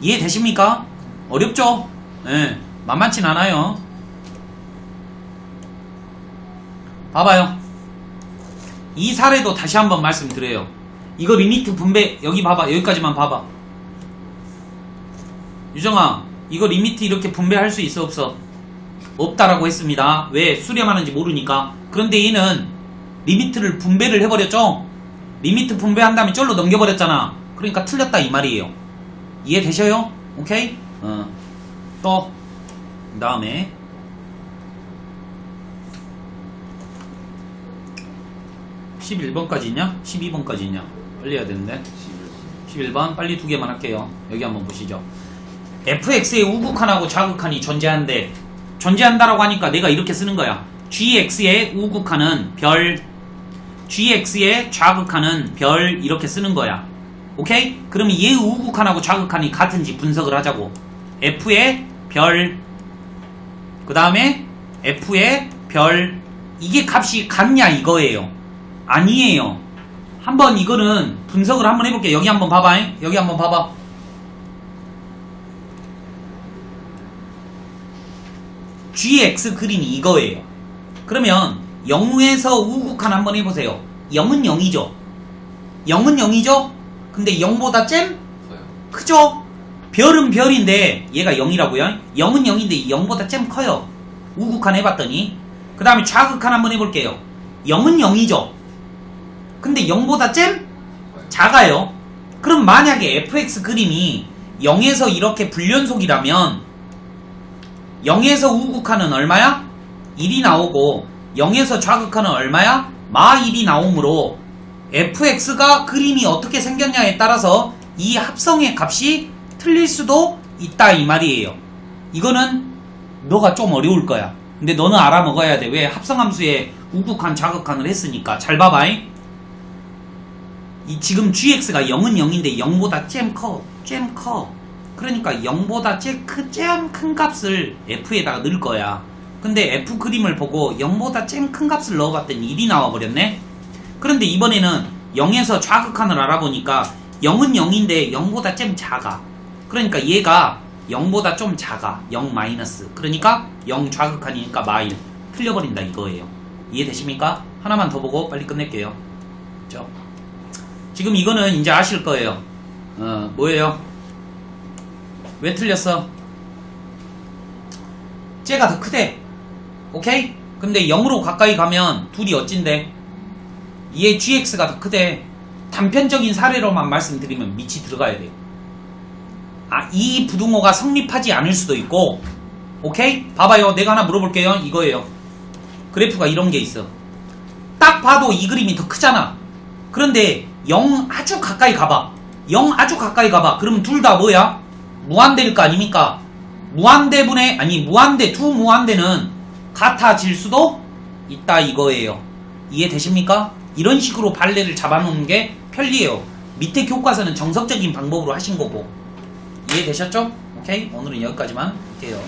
이해되십니까? 어렵죠? 예, 만만치 않아요. 봐봐요. 이 사례도 다시 한번 말씀드려요. 이거 리미트 분배 여기 봐봐. 여기까지만 봐봐. 유정아, 이거 리미트 이렇게 분배할 수 있어 없어? 없다라고 했습니다. 왜? 수렴하는지 모르니까. 그런데 얘는 리미트를 분배를 해버렸죠? 리미트 분배한 다음에 쩔로 넘겨버렸잖아. 그러니까 틀렸다 이 말이에요. 이해되셔요? 오케이? 또 그 다음에 11번까지 있냐? 12번까지 있냐? 빨리 해야 되는데 11번 빨리 두 개만 할게요. 여기 한번 보시죠. fx의 우극한하고 좌극한이 존재한다라고 하니까 내가 이렇게 쓰는 거야. gx의 우극한은 별, gx의 좌극한은 별 이렇게 쓰는 거야. 오케이? 그러면 얘 우극한하고 좌극한이 같은지 분석을 하자고. f의 별, 그 다음에 f의 별, 이게 값이 같냐 이거예요. 아니에요. 한번 이거는 분석을 한번 해볼게. 여기 한번 봐봐. 여기 한번 봐봐. gx 그림이 이거예요. 그러면 0에서 우극한 한번 해보세요. 0은 0이죠. 0은 0이죠. 근데 0보다 잼? 크죠? 별은 별인데 얘가 0이라고요. 0은 0인데 0보다 잼 커요. 우극한 해봤더니. 그 다음에 좌극한 한번 해볼게요. 0은 0이죠. 근데 0보다 잼? 작아요. 그럼 만약에 fx 그림이 0에서 이렇게 불연속이라면 0에서 우극한은 얼마야? 1이 나오고 0에서 좌극한은 얼마야? 마 1이 나오므로 fx가 그림이 어떻게 생겼냐에 따라서 이 합성의 값이 틀릴 수도 있다 이 말이에요. 이거는 너가 좀 어려울 거야. 근데 너는 알아먹어야 돼. 왜? 합성함수에 우극한 좌극한을 했으니까. 잘 봐봐. 이 지금 gx가 0은 0인데 0보다 잼 커. 그러니까 0보다 잼 큰 값을 f에다가 넣을 거야. 근데 f 그림을 보고 0보다 잼 큰 값을 넣어봤더니 1이 나와버렸네. 그런데 이번에는 0에서 좌극한을 알아보니까 0은 0인데 0보다 잼 작아. 그러니까 얘가 0보다 좀 작아. 0 마이너스. 그러니까 0 좌극한이니까 마일. 틀려버린다 이거예요. 이해되십니까? 하나만 더 보고 빨리 끝낼게요. 그렇죠? 지금 이거는 이제 아실 거예요. 뭐예요? 왜 틀렸어? 쟤가 더 크대. 오케이? 근데 0으로 가까이 가면 둘이 어찐데? 얘 gx가 더 크대. 단편적인 사례로만 말씀드리면 밑이 들어가야 돼요. 이 부등호가 성립하지 않을 수도 있고, 오케이? 봐봐요. 내가 하나 물어볼게요. 이거예요. 그래프가 이런 게 있어. 딱 봐도 이 그림이 더 크잖아. 그런데 0 아주 가까이 가봐. 0 아주 가까이 가봐. 그러면 둘 다 뭐야? 무한대일 거 아닙니까? 두 무한대는 같아질 수도 있다 이거예요. 이해되십니까? 이런 식으로 발레를 잡아놓는 게 편리해요. 밑에 교과서는 정석적인 방법으로 하신 거고. 이해되셨죠? 오케이? 오늘은 여기까지만 할게요.